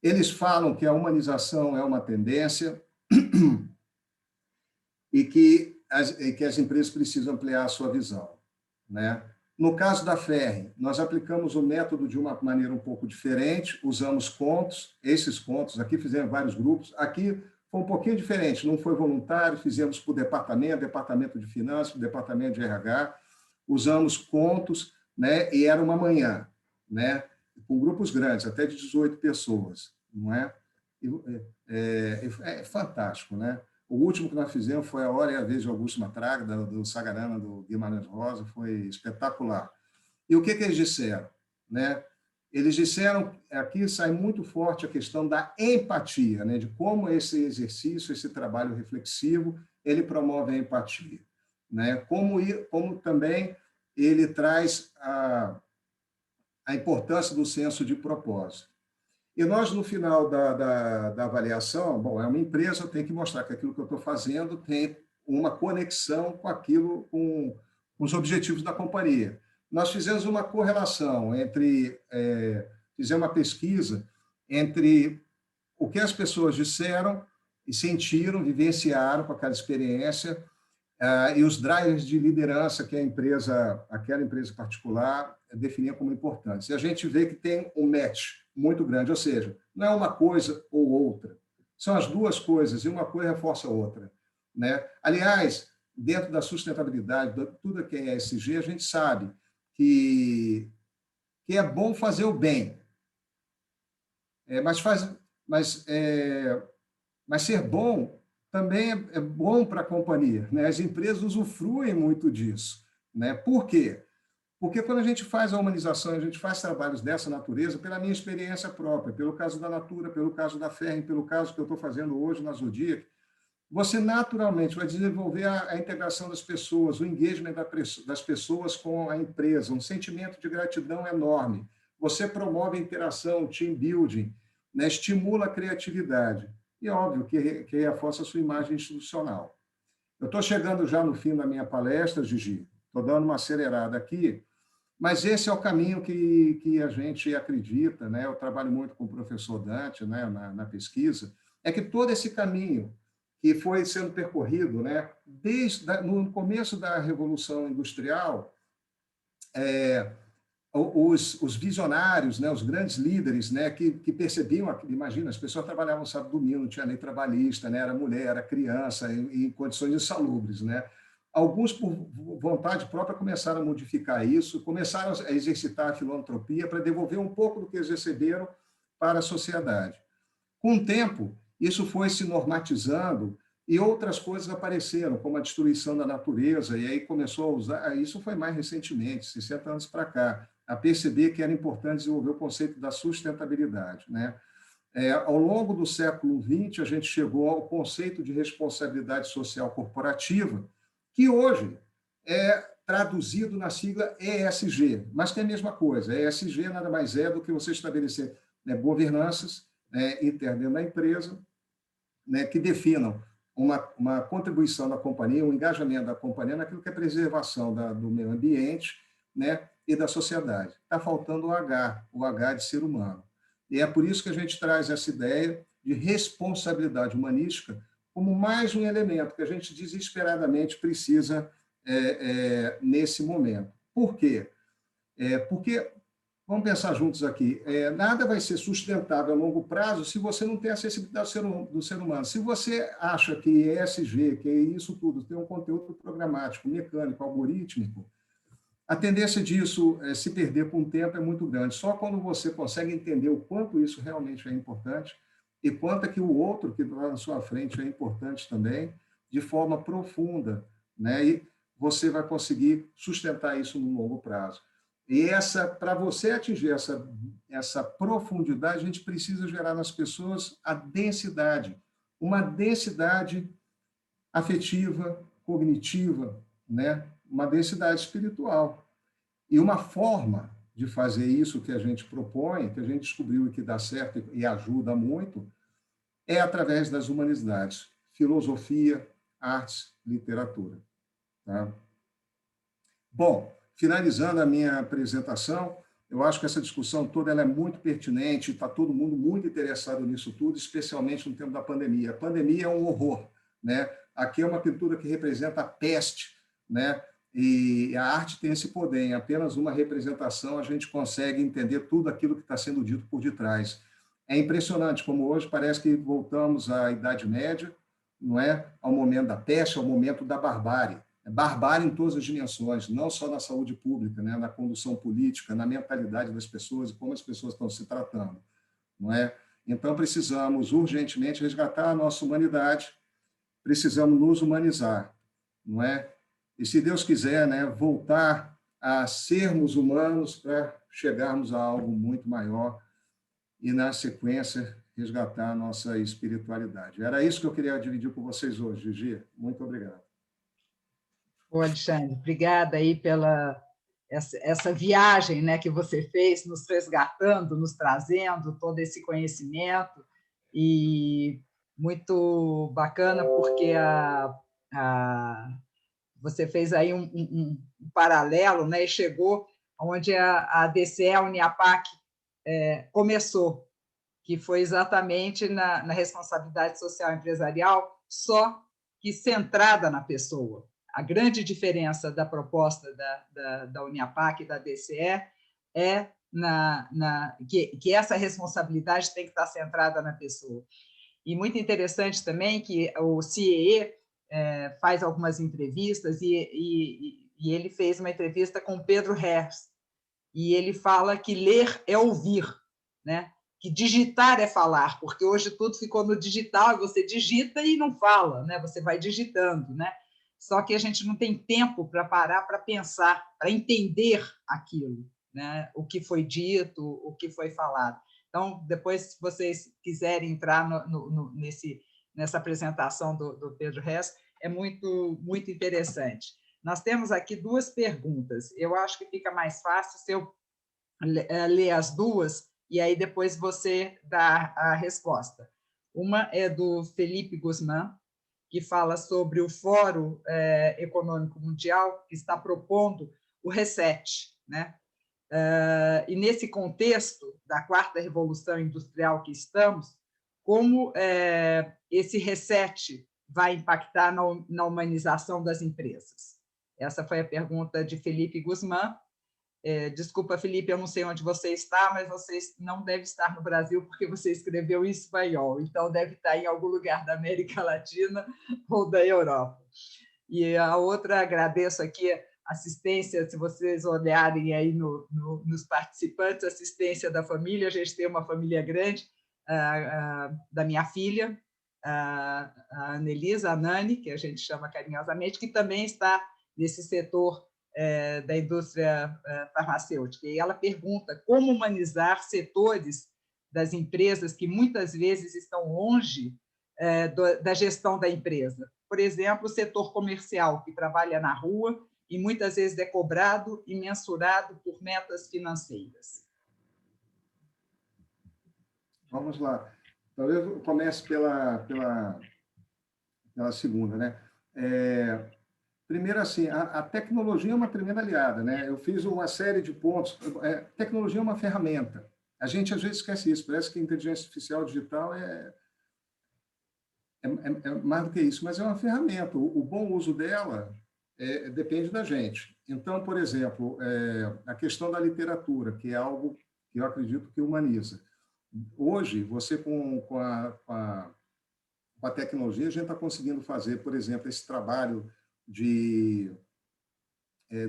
Eles falam que a humanização é uma tendência e que as empresas precisam ampliar a sua visão, né? No caso da Ferring, nós aplicamos o método de uma maneira um pouco diferente, usamos contos, esses contos, aqui fizemos vários grupos, aqui foi um pouquinho diferente, não foi voluntário, fizemos por departamento de finanças, departamento de RH, usamos contos, né? E era uma manhã, né? Com grupos grandes, até de 18 pessoas, não é? É fantástico, né? O último que nós fizemos foi A Hora e a Vez de Augusto Matraga, do Sagarana, do Guimarães Rosa, foi espetacular. E o que eles disseram? Né? Eles disseram, aqui sai muito forte a questão da empatia, né? De como esse exercício, esse trabalho reflexivo, ele promove a empatia. Né? Como também ele traz a importância do senso de propósito. E nós, no final da avaliação, bom, é uma empresa, eu tenho que mostrar que aquilo que eu estou fazendo tem uma conexão com aquilo, com os objetivos da companhia. Nós fizemos uma correlação fizemos uma pesquisa entre o que as pessoas disseram e sentiram, vivenciaram com aquela experiência, e os drivers de liderança que aquela empresa particular definia como importantes. E a gente vê que tem um match muito grande, ou seja, não é uma coisa ou outra, são as duas coisas, e uma coisa reforça a outra. Né? Aliás, dentro da sustentabilidade, tudo que é ESG, a gente sabe que é bom fazer o bem, mas ser bom também é bom para a companhia. Né? As empresas usufruem muito disso. Né? Por quê? Porque quando a gente faz a humanização, a gente faz trabalhos dessa natureza, pela minha experiência própria, pelo caso da Natura, pelo caso da Ferring, pelo caso que eu estou fazendo hoje na Zodiac, você naturalmente vai desenvolver a integração das pessoas, o engagement das pessoas com a empresa, um sentimento de gratidão enorme. Você promove a interação, team building, né? Estimula a criatividade. E, óbvio, que reforça a sua imagem institucional. Eu estou chegando já no fim da minha palestra, Gigi, estou dando uma acelerada aqui, mas esse é o caminho que a gente acredita, né? Eu trabalho muito com o professor Dante, né? na pesquisa, é que todo esse caminho que foi sendo percorrido, né? No começo da Revolução Industrial, os visionários, né, os grandes líderes, né, que percebiam, imagina, as pessoas trabalhavam sábado e domingo, não tinha lei trabalhista, né, era mulher, era criança, em condições insalubres. Né? Alguns, por vontade própria, começaram a modificar isso, começaram a exercitar a filantropia para devolver um pouco do que eles receberam para a sociedade. Com o tempo, isso foi se normatizando e outras coisas apareceram, como a destruição da natureza, e aí começou a usar, isso foi mais recentemente, 60 anos para cá, a perceber que era importante desenvolver o conceito da sustentabilidade. Né? Ao longo do século XX, a gente chegou ao conceito de responsabilidade social corporativa, que hoje é traduzido na sigla ESG, mas que é a mesma coisa. ESG nada mais é do que você estabelecer, né, governanças, né, internas da empresa, né, que definam uma contribuição da companhia, um engajamento da companhia naquilo que é preservação do meio ambiente, né, e da sociedade. Está faltando o H de ser humano. E é por isso que a gente traz essa ideia de responsabilidade humanística como mais um elemento que a gente desesperadamente precisa nesse momento. Por quê? Porque, vamos pensar juntos aqui, nada vai ser sustentável a longo prazo se você não tem acessibilidade do ser humano. Se você acha que ESG, que isso tudo, tem um conteúdo programático, mecânico, algorítmico, a tendência disso se perder por um tempo é muito grande. Só quando você consegue entender o quanto isso realmente é importante e quanto é que o outro que está na sua frente é importante também, de forma profunda, né? E você vai conseguir sustentar isso no longo prazo. E para você atingir essa profundidade, a gente precisa gerar nas pessoas a densidade, uma densidade afetiva, cognitiva, né? Uma densidade espiritual. E uma forma de fazer isso que a gente propõe, que a gente descobriu que dá certo e ajuda muito, é através das humanidades, filosofia, artes, literatura. Tá? Bom, finalizando a minha apresentação, eu acho que essa discussão toda ela é muito pertinente, está todo mundo muito interessado nisso tudo, especialmente no tempo da pandemia. A pandemia é um horror. Né? Aqui é uma pintura que representa a peste, né? E a arte tem esse poder, em apenas uma representação a gente consegue entender tudo aquilo que está sendo dito por detrás. É impressionante como hoje parece que voltamos à Idade Média, não é? Ao momento da peste, ao momento da barbárie. Barbárie em todas as dimensões, não só na saúde pública, né? Na condução política, na mentalidade das pessoas e como as pessoas estão se tratando. Não é? Então, precisamos urgentemente resgatar a nossa humanidade, precisamos nos humanizar, não é? E, se Deus quiser, né, voltar a sermos humanos para chegarmos a algo muito maior e, na sequência, resgatar a nossa espiritualidade. Era isso que eu queria dividir com vocês hoje, Gigi. Muito obrigado. Ô, Alexandre, obrigada aí pela essa viagem, né, que você fez, nos resgatando, nos trazendo todo esse conhecimento, e muito bacana porque você fez aí um paralelo, né, e chegou onde a DCE, a Uniapac, começou, que foi exatamente na responsabilidade social empresarial, só que centrada na pessoa. A grande diferença da proposta da Uniapac e da DCE é que essa responsabilidade tem que estar centrada na pessoa. E muito interessante também que o CIEE faz algumas entrevistas, e ele fez uma entrevista com Pedro Herz, e ele fala que ler é ouvir, né? Que digitar é falar, porque hoje tudo ficou no digital, e você digita e não fala, né? Você vai digitando, né? Só que a gente não tem tempo para parar para pensar, para entender aquilo, né? O que foi dito, o que foi falado. Então, depois, se vocês quiserem entrar nessa apresentação do Pedro Herz, é muito, muito interessante. Nós temos aqui 2 perguntas. Eu acho que fica mais fácil se eu ler as duas, e aí depois você dá a resposta. Uma é do Felipe Guzmán, que fala sobre o Fórum Econômico Mundial, que está propondo o reset, né? E, nesse contexto da 4ª Revolução Industrial que estamos, como esse reset vai impactar na humanização das empresas? Essa foi a pergunta de Felipe Guzmán. Desculpa, Felipe, eu não sei onde você está, mas você não deve estar no Brasil, porque você escreveu em espanhol, então deve estar em algum lugar da América Latina ou da Europa. E a outra, agradeço aqui a assistência, se vocês olharem aí nos participantes, assistência da família. A gente tem uma família grande, da minha filha, a Anelisa, a Nani, que a gente chama carinhosamente, que também está nesse setor da indústria farmacêutica. E ela pergunta como humanizar setores das empresas que muitas vezes estão longe da gestão da empresa. Por exemplo, o setor comercial, que trabalha na rua e muitas vezes é cobrado e mensurado por metas financeiras. Vamos lá. Talvez eu comece pela segunda, né? Primeiro, assim, a tecnologia é uma tremenda aliada, né? Eu fiz uma série de pontos. Tecnologia é uma ferramenta. A gente, às vezes, esquece isso. Parece que a inteligência artificial digital é mais do que isso, mas é uma ferramenta. O bom uso dela depende da gente. Então, por exemplo, a questão da literatura, que é algo que eu acredito que humaniza. Hoje, você, com a tecnologia, a gente está conseguindo fazer, por exemplo, esse trabalho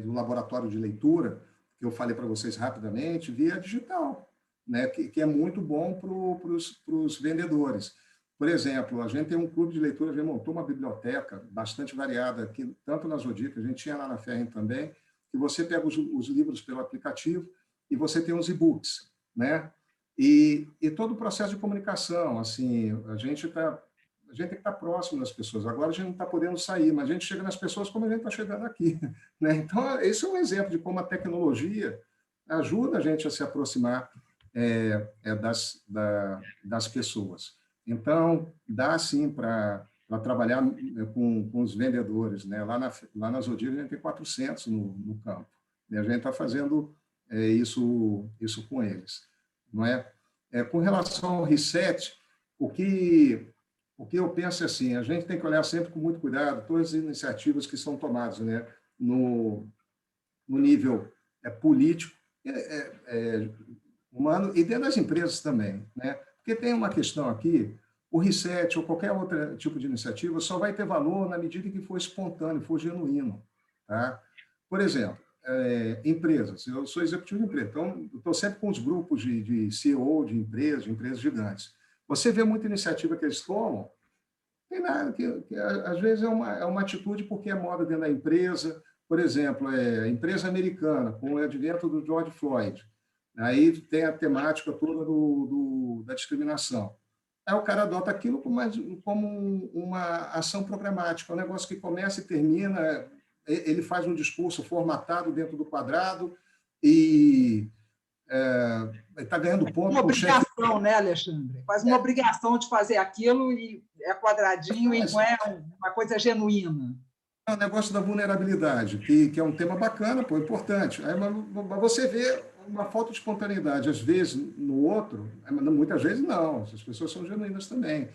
do laboratório de leitura, que eu falei para vocês rapidamente, via digital, né? que é muito bom para os vendedores. Por exemplo, a gente tem um clube de leitura, a gente montou uma biblioteca bastante variada aqui, tanto na Zodica, a gente tinha lá na Ferrin também, que você pega os livros pelo aplicativo e você tem os e-books, né? E todo o processo de comunicação, assim, a gente tem que estar próximo das pessoas. Agora a gente não está podendo sair, mas a gente chega nas pessoas como a gente está chegando aqui, né? Então, esse é um exemplo de como a tecnologia ajuda a gente a se aproximar das pessoas. Então, dá sim para trabalhar com os vendedores, né? Lá na Zodica a gente tem 400 no campo, e a gente está fazendo isso com eles, não é? Com relação ao reset, o que eu penso é assim, a gente tem que olhar sempre com muito cuidado todas as iniciativas que são tomadas, né, no nível político, humano, e dentro das empresas também, né? Porque tem uma questão aqui, o reset ou qualquer outro tipo de iniciativa só vai ter valor na medida em que for espontâneo, for genuíno, tá? Por exemplo, empresas, eu sou executivo de empresa, então eu estou sempre com os grupos de CEO de empresas gigantes. Você vê muita iniciativa que eles tomam, tem nada, que às vezes é uma atitude porque é moda dentro da empresa. Por exemplo, empresa americana, com o advento do George Floyd, aí tem a temática toda da discriminação. Aí o cara adota aquilo como uma ação programática, um negócio que começa e termina, ele faz um discurso formatado dentro do quadrado e está ganhando ponto. Uma obrigação, né, Alexandre? Quase uma obrigação de fazer aquilo e é quadradinho e não é uma coisa genuína. É o negócio da vulnerabilidade, que é um tema bacana, pô, importante. Mas você vê uma falta de espontaneidade, às vezes, no outro, muitas vezes não, as pessoas são genuínas também.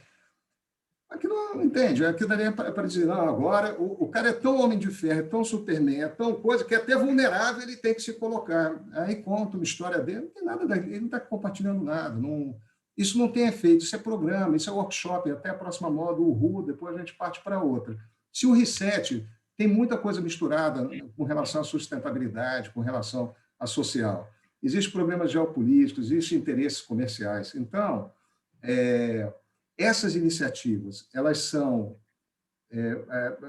Aquilo não entende, aquilo daria para dizer, não, agora o cara é tão homem de ferro, é tão Superman, é tão coisa, que até vulnerável ele tem que se colocar. Aí conta uma história dele, não tem nada, ele não está compartilhando nada, isso não tem efeito, isso é programa, isso é workshop, até a próxima moda, o RU, depois a gente parte para outra. Se o reset tem muita coisa misturada com relação à sustentabilidade, com relação à social, existem problemas geopolíticos, existem interesses comerciais. Então, essas iniciativas, elas são...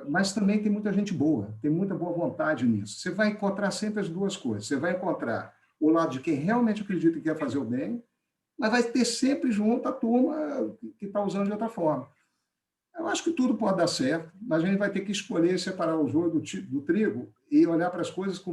mas também tem muita gente boa, tem muita boa vontade nisso. Você vai encontrar sempre as duas coisas. Você vai encontrar o lado de quem realmente acredita que quer fazer o bem, mas vai ter sempre junto a turma que está usando de outra forma. Eu acho que tudo pode dar certo, mas a gente vai ter que escolher separar o joio do trigo e olhar para as coisas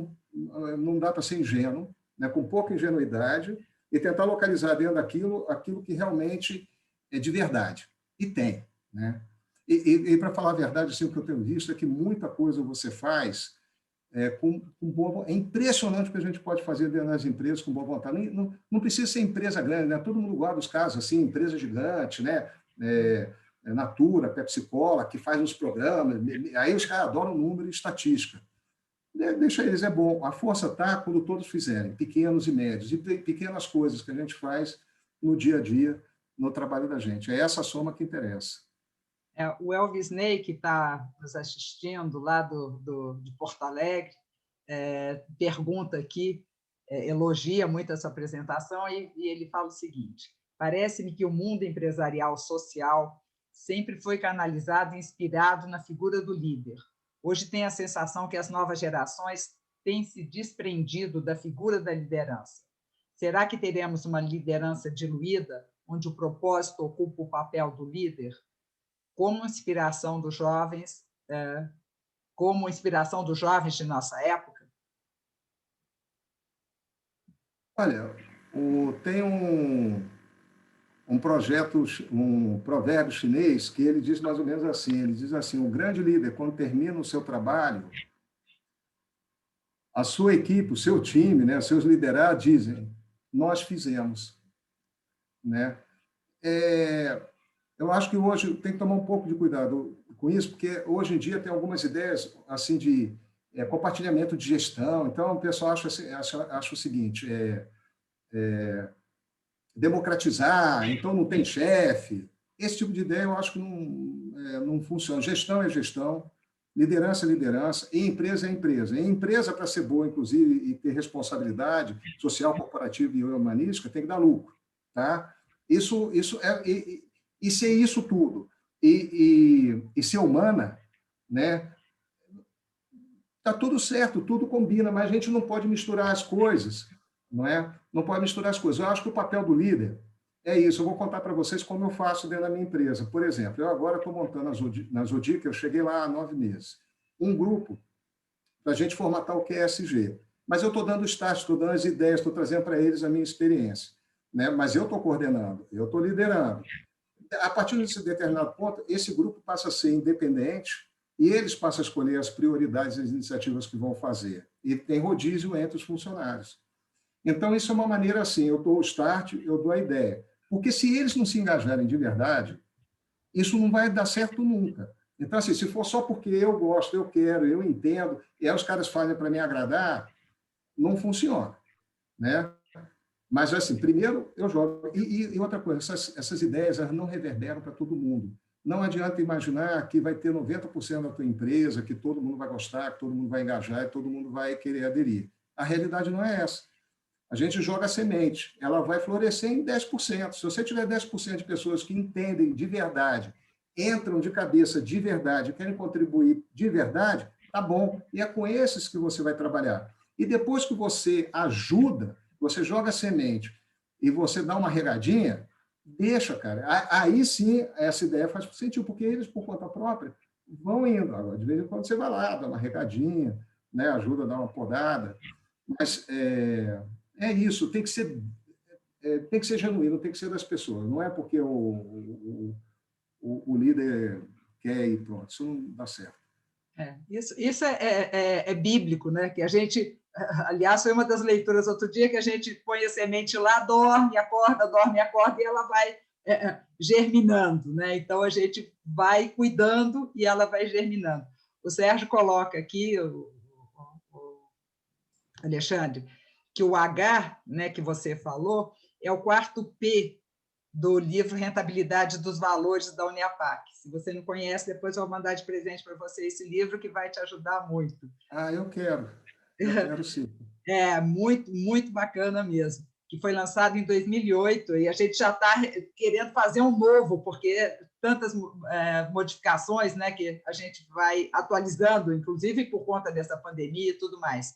não dá para ser ingênuo, né, com pouca ingenuidade, e tentar localizar dentro daquilo aquilo que realmente é de verdade. E tem. Né? E para falar a verdade, assim, o que eu tenho visto é que muita coisa você faz com boa... É impressionante o que a gente pode fazer dentro das empresas com boa vontade. Não precisa ser empresa grande, né? Todo mundo guarda os casos, assim, empresa gigante, né? Natura, Pepsi Cola, que faz uns programas, aí os caras adoram número e estatística. Deixa eles, é bom. A força está quando todos fizerem, pequenos e médios, e pequenas coisas que a gente faz no dia a dia, no trabalho da gente. É essa soma que interessa. O Elvis Ney, que está nos assistindo lá de Porto Alegre, pergunta aqui, elogia muito essa apresentação, e ele fala o seguinte: parece-me que o mundo empresarial social sempre foi canalizado e inspirado na figura do líder. Hoje tem a sensação que as novas gerações têm se desprendido da figura da liderança. Será que teremos uma liderança diluída, onde o propósito ocupa o papel do líder? Como inspiração dos jovens de nossa época? Olha, tem um provérbio chinês que ele diz mais ou menos assim, ele diz assim: o grande líder, quando termina o seu trabalho, a sua equipe, o seu time, né, seus liderados dizem, nós fizemos. Né? Eu acho que hoje tem que tomar um pouco de cuidado com isso, porque hoje em dia tem algumas ideias assim de compartilhamento de gestão. Então, o pessoal acha o seguinte, democratizar, então não tem chefe. Esse tipo de ideia eu acho que não funciona. Gestão é gestão, liderança é liderança, e empresa é empresa. E empresa, para ser boa, inclusive, e ter responsabilidade social, corporativa e humanística, tem que dar lucro. Tá? E ser isso tudo, e ser humana, né? Tá tudo certo, tudo combina, mas a gente não pode misturar as coisas, não é? Não pode misturar as coisas. Eu acho que o papel do líder é isso. Eu vou contar para vocês como eu faço dentro da minha empresa. Por exemplo, eu agora estou montando na Zodic, eu cheguei lá há 9 meses, um grupo para a gente formatar o QSG. Mas eu estou dando start, estou dando as ideias, estou trazendo para eles a minha experiência. Né? Mas eu estou coordenando, eu estou liderando. A partir desse determinado ponto, esse grupo passa a ser independente e eles passam a escolher as prioridades e as iniciativas que vão fazer. E tem rodízio entre os funcionários. Então, isso é uma maneira assim, eu dou o start, eu dou a ideia. Porque se eles não se engajarem de verdade, isso não vai dar certo nunca. Então, assim, se for só porque eu gosto, eu quero, eu entendo, e aí os caras fazem para me agradar, não funciona. Né? Mas, assim, primeiro eu jogo. E outra coisa, essas ideias elas não reverberam para todo mundo. Não adianta imaginar que vai ter 90% da tua empresa, que todo mundo vai gostar, que todo mundo vai engajar e todo mundo vai querer aderir. A realidade não é essa. A gente joga a semente, ela vai florescer em 10%. Se você tiver 10% de pessoas que entendem de verdade, entram de cabeça de verdade, querem contribuir de verdade, tá bom. E é com esses que você vai trabalhar. E depois que você ajuda, você joga a semente e você dá uma regadinha, deixa, cara. Aí sim essa ideia faz sentido, porque eles, por conta própria, vão indo. Agora, de vez em quando você vai lá, dá uma regadinha, né, ajuda a dar uma podada. Mas é isso, tem que ser genuíno, tem que ser das pessoas. Não é porque o líder quer ir pronto, isso não dá certo. Isso é bíblico, né? Que a gente, aliás, foi uma das leituras outro dia que a gente põe a semente lá, dorme, acorda, e ela vai germinando, né? Então a gente vai cuidando e ela vai germinando. O Sérgio coloca aqui, o Alexandre, que o H, né, que você falou, é o quarto P do livro Rentabilidade dos Valores da Uniapac. Se você não conhece, depois eu vou mandar de presente para você esse livro que vai te ajudar muito. Eu quero sim. Muito, muito bacana mesmo, que foi lançado em 2008 e a gente já está querendo fazer um novo, porque tantas modificações, né, que a gente vai atualizando, inclusive por conta dessa pandemia e tudo mais.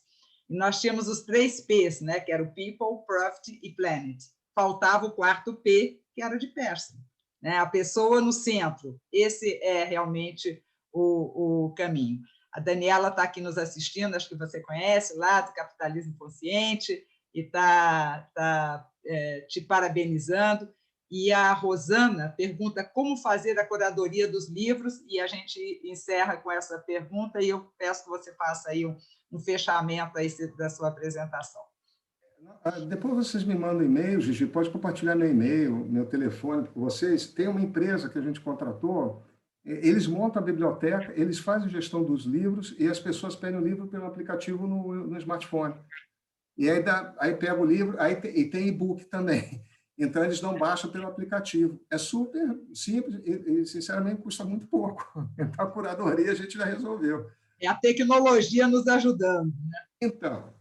E nós tínhamos os 3 P's, né, que era o People, Profit e Planet. Faltava o quarto P, que era o de person, né? A pessoa no centro. Esse é realmente o caminho. A Daniela está aqui nos assistindo, acho que você conhece, lá do Capitalismo Consciente, e está te parabenizando. E a Rosana pergunta como fazer a curadoria dos livros, e a gente encerra com essa pergunta, e eu peço que você faça aí um fechamento aí da sua apresentação. Depois vocês me mandam e-mail, Gigi, pode compartilhar meu e-mail, meu telefone com vocês. Tem uma empresa que a gente contratou, eles montam a biblioteca, eles fazem gestão dos livros e as pessoas pedem o livro pelo aplicativo no smartphone. E aí pega o livro, e tem e-book também. Então, eles dão baixa pelo aplicativo. É super simples e sinceramente, custa muito pouco. Então, a curadoria a gente já resolveu. É a tecnologia nos ajudando, né? Então.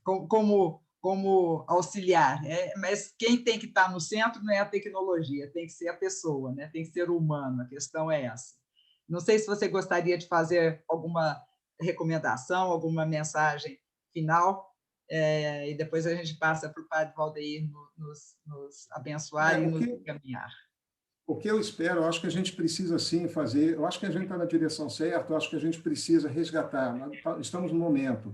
Como auxiliar. Mas quem tem que estar no centro não é a tecnologia, tem que ser a pessoa, né? Tem que ser o humano, a questão é essa. Não sei se você gostaria de fazer alguma recomendação, alguma mensagem final, e depois a gente passa para o padre Valdeir nos abençoar e nos encaminhar. O que eu espero, eu acho que a gente precisa sim fazer, eu acho que a gente está na direção certa, eu acho que a gente precisa resgatar, estamos no momento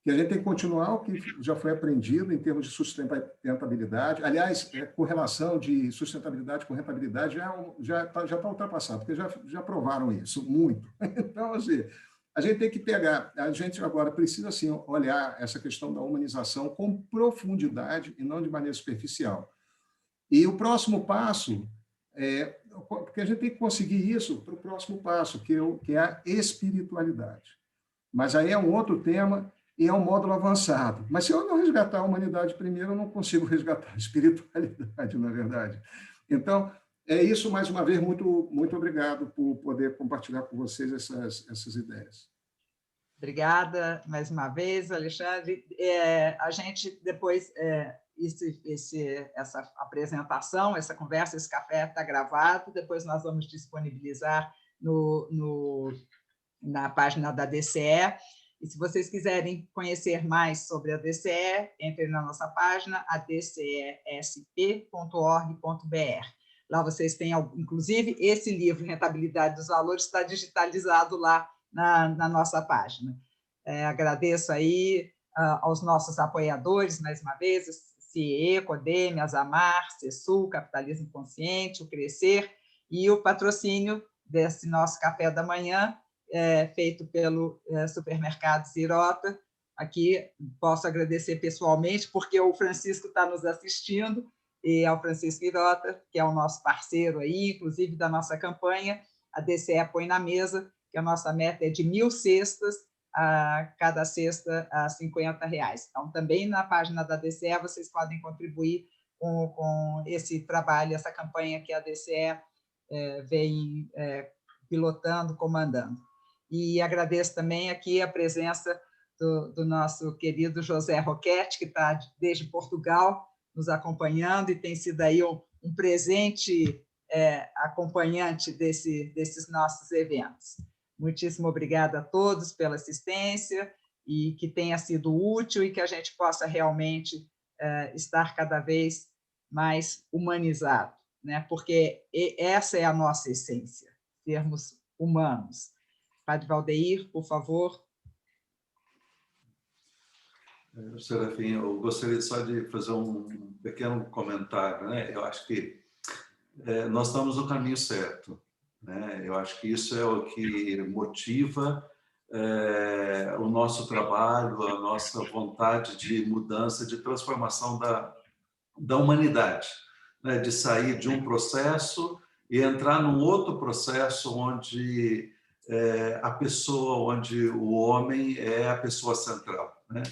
que a gente tem que continuar o que já foi aprendido em termos de sustentabilidade. Aliás, correlação de sustentabilidade com rentabilidade já está ultrapassado, porque já provaram isso muito. Então, assim, a gente tem que pegar, a gente agora precisa assim, olhar essa questão da humanização com profundidade e não de maneira superficial. E o próximo passo porque a gente tem que conseguir isso para o próximo passo, que é a espiritualidade. Mas aí é um outro tema e é um módulo avançado. Mas se eu não resgatar a humanidade primeiro, eu não consigo resgatar a espiritualidade, na verdade. Então, é isso, mais uma vez, muito, muito obrigado por poder compartilhar com vocês essas ideias. Obrigada, mais uma vez, Alexandre. A gente, depois, essa apresentação, essa conversa, esse café está gravado, depois nós vamos disponibilizar na página da DCE. E se vocês quiserem conhecer mais sobre a DCE, entrem na nossa página, adcesp.org.br. Lá vocês têm, inclusive, esse livro, Rentabilidade dos Valores, está digitalizado lá na nossa página. Agradeço aí aos nossos apoiadores, mais uma vez, CIE, CODEM, Azamar, CESUL, Capitalismo Consciente, o Crescer, e o patrocínio desse nosso café da manhã, feito pelo Supermercados Irota. Aqui posso agradecer pessoalmente, porque o Francisco está nos assistindo, e ao Francisco Irota, que é o nosso parceiro aí, inclusive da nossa campanha, a DCE Põe na Mesa, que a nossa meta é de 1.000 cestas, cada cesta a R$50. Então, também na página da DCE, vocês podem contribuir com esse trabalho, essa campanha que a DCE vem pilotando, comandando. E agradeço também aqui a presença do nosso querido José Roquette, que está desde Portugal nos acompanhando e tem sido aí um presente acompanhante desses nossos eventos. Muitíssimo obrigada a todos pela assistência e que tenha sido útil e que a gente possa realmente estar cada vez mais humanizado, né? Porque essa é a nossa essência, sermos humanos. Padre Valdeir, por favor. Serafim, eu gostaria só de fazer um pequeno comentário, né? Eu acho que nós estamos no caminho certo, né? Eu acho que isso é o que motiva o nosso trabalho, a nossa vontade de mudança, de transformação da humanidade, né? De sair de um processo e entrar num outro processo onde a pessoa, onde o homem é a pessoa central, né?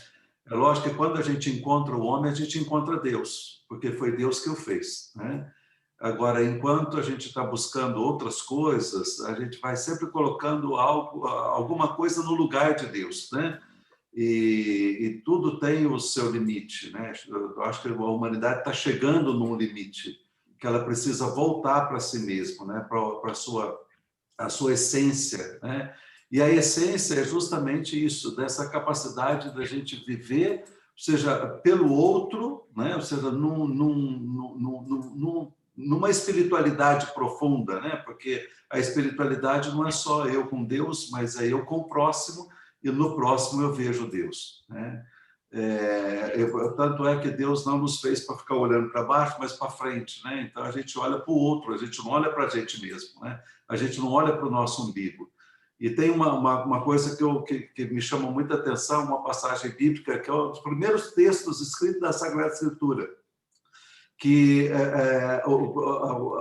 É lógico que quando a gente encontra o homem, a gente encontra Deus, porque foi Deus que o fez, né? Agora, enquanto a gente está buscando outras coisas, a gente vai sempre colocando alguma coisa no lugar de Deus, né? E tudo tem o seu limite, né? Eu acho que a humanidade está chegando num limite, que ela precisa voltar para si mesma, né? Para a sua essência, né? E a essência é justamente isso, dessa capacidade da gente viver, seja pelo outro, né? Ou seja, numa espiritualidade profunda, né? Porque a espiritualidade não é só eu com Deus, mas é eu com o próximo, e no próximo eu vejo Deus, né? Tanto é que Deus não nos fez para ficar olhando para baixo, mas para frente, né? Então a gente olha para o outro, a gente não olha para a gente mesmo, né? A gente não olha para o nosso umbigo. E tem uma coisa que me chama muita atenção, uma passagem bíblica, que é um dos primeiros textos escritos da Sagrada Escritura, que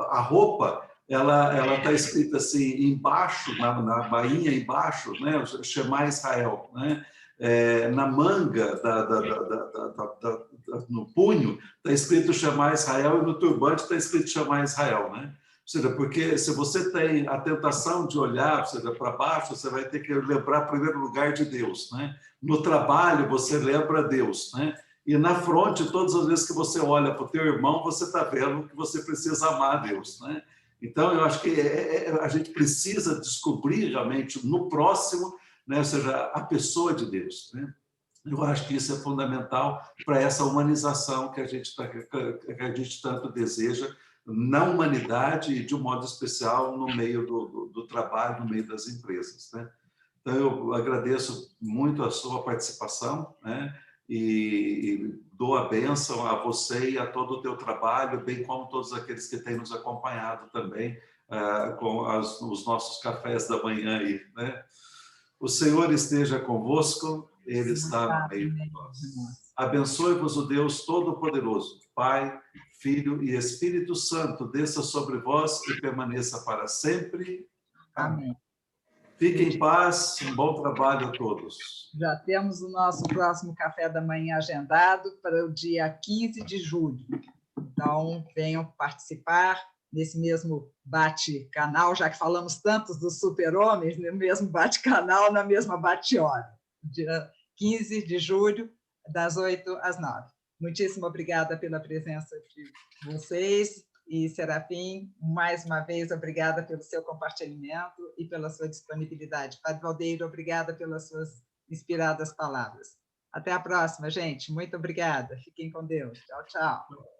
a roupa ela está escrita assim embaixo, na bainha embaixo, né? Shema Israel, né? Na manga no punho está escrito Shema Israel e no turbante está escrito Shema Israel, né? Ou seja, porque se você tem a tentação de olhar, ou seja, para baixo, você vai ter que lembrar em primeiro lugar de Deus, né? No trabalho você lembra Deus, né? E na fronte, todas as vezes que você olha para o teu irmão, você está vendo que você precisa amar a Deus, né? Então, eu acho que a gente precisa descobrir realmente no próximo, né? Ou seja, a pessoa de Deus, né? Eu acho que isso é fundamental para essa humanização que a gente tanto deseja na humanidade e, de um modo especial, no meio do trabalho, no meio das empresas, né? Então, eu agradeço muito a sua participação, né? E dou a bênção a você e a todo o teu trabalho, bem como todos aqueles que têm nos acompanhado também com os nossos cafés da manhã aí, né? O Senhor esteja convosco, Ele está no meio de nós. Abençoe-vos o Deus Todo-Poderoso, Pai, Filho e Espírito Santo, desça sobre vós e permaneça para sempre. Amém. Fiquem em paz, um bom trabalho a todos. Já temos o nosso próximo café da manhã agendado para o dia 15 de julho. Então, venham participar nesse mesmo bate-canal, já que falamos tantos dos super-homens, no mesmo bate-canal, na mesma bate-hora. Dia 15 de julho, das 8 às 9. Muitíssimo obrigada pela presença de vocês. E, Serafim, mais uma vez, obrigada pelo seu compartilhamento e pela sua disponibilidade. Padre Valdeir, obrigada pelas suas inspiradas palavras. Até a próxima, gente. Muito obrigada. Fiquem com Deus. Tchau, tchau.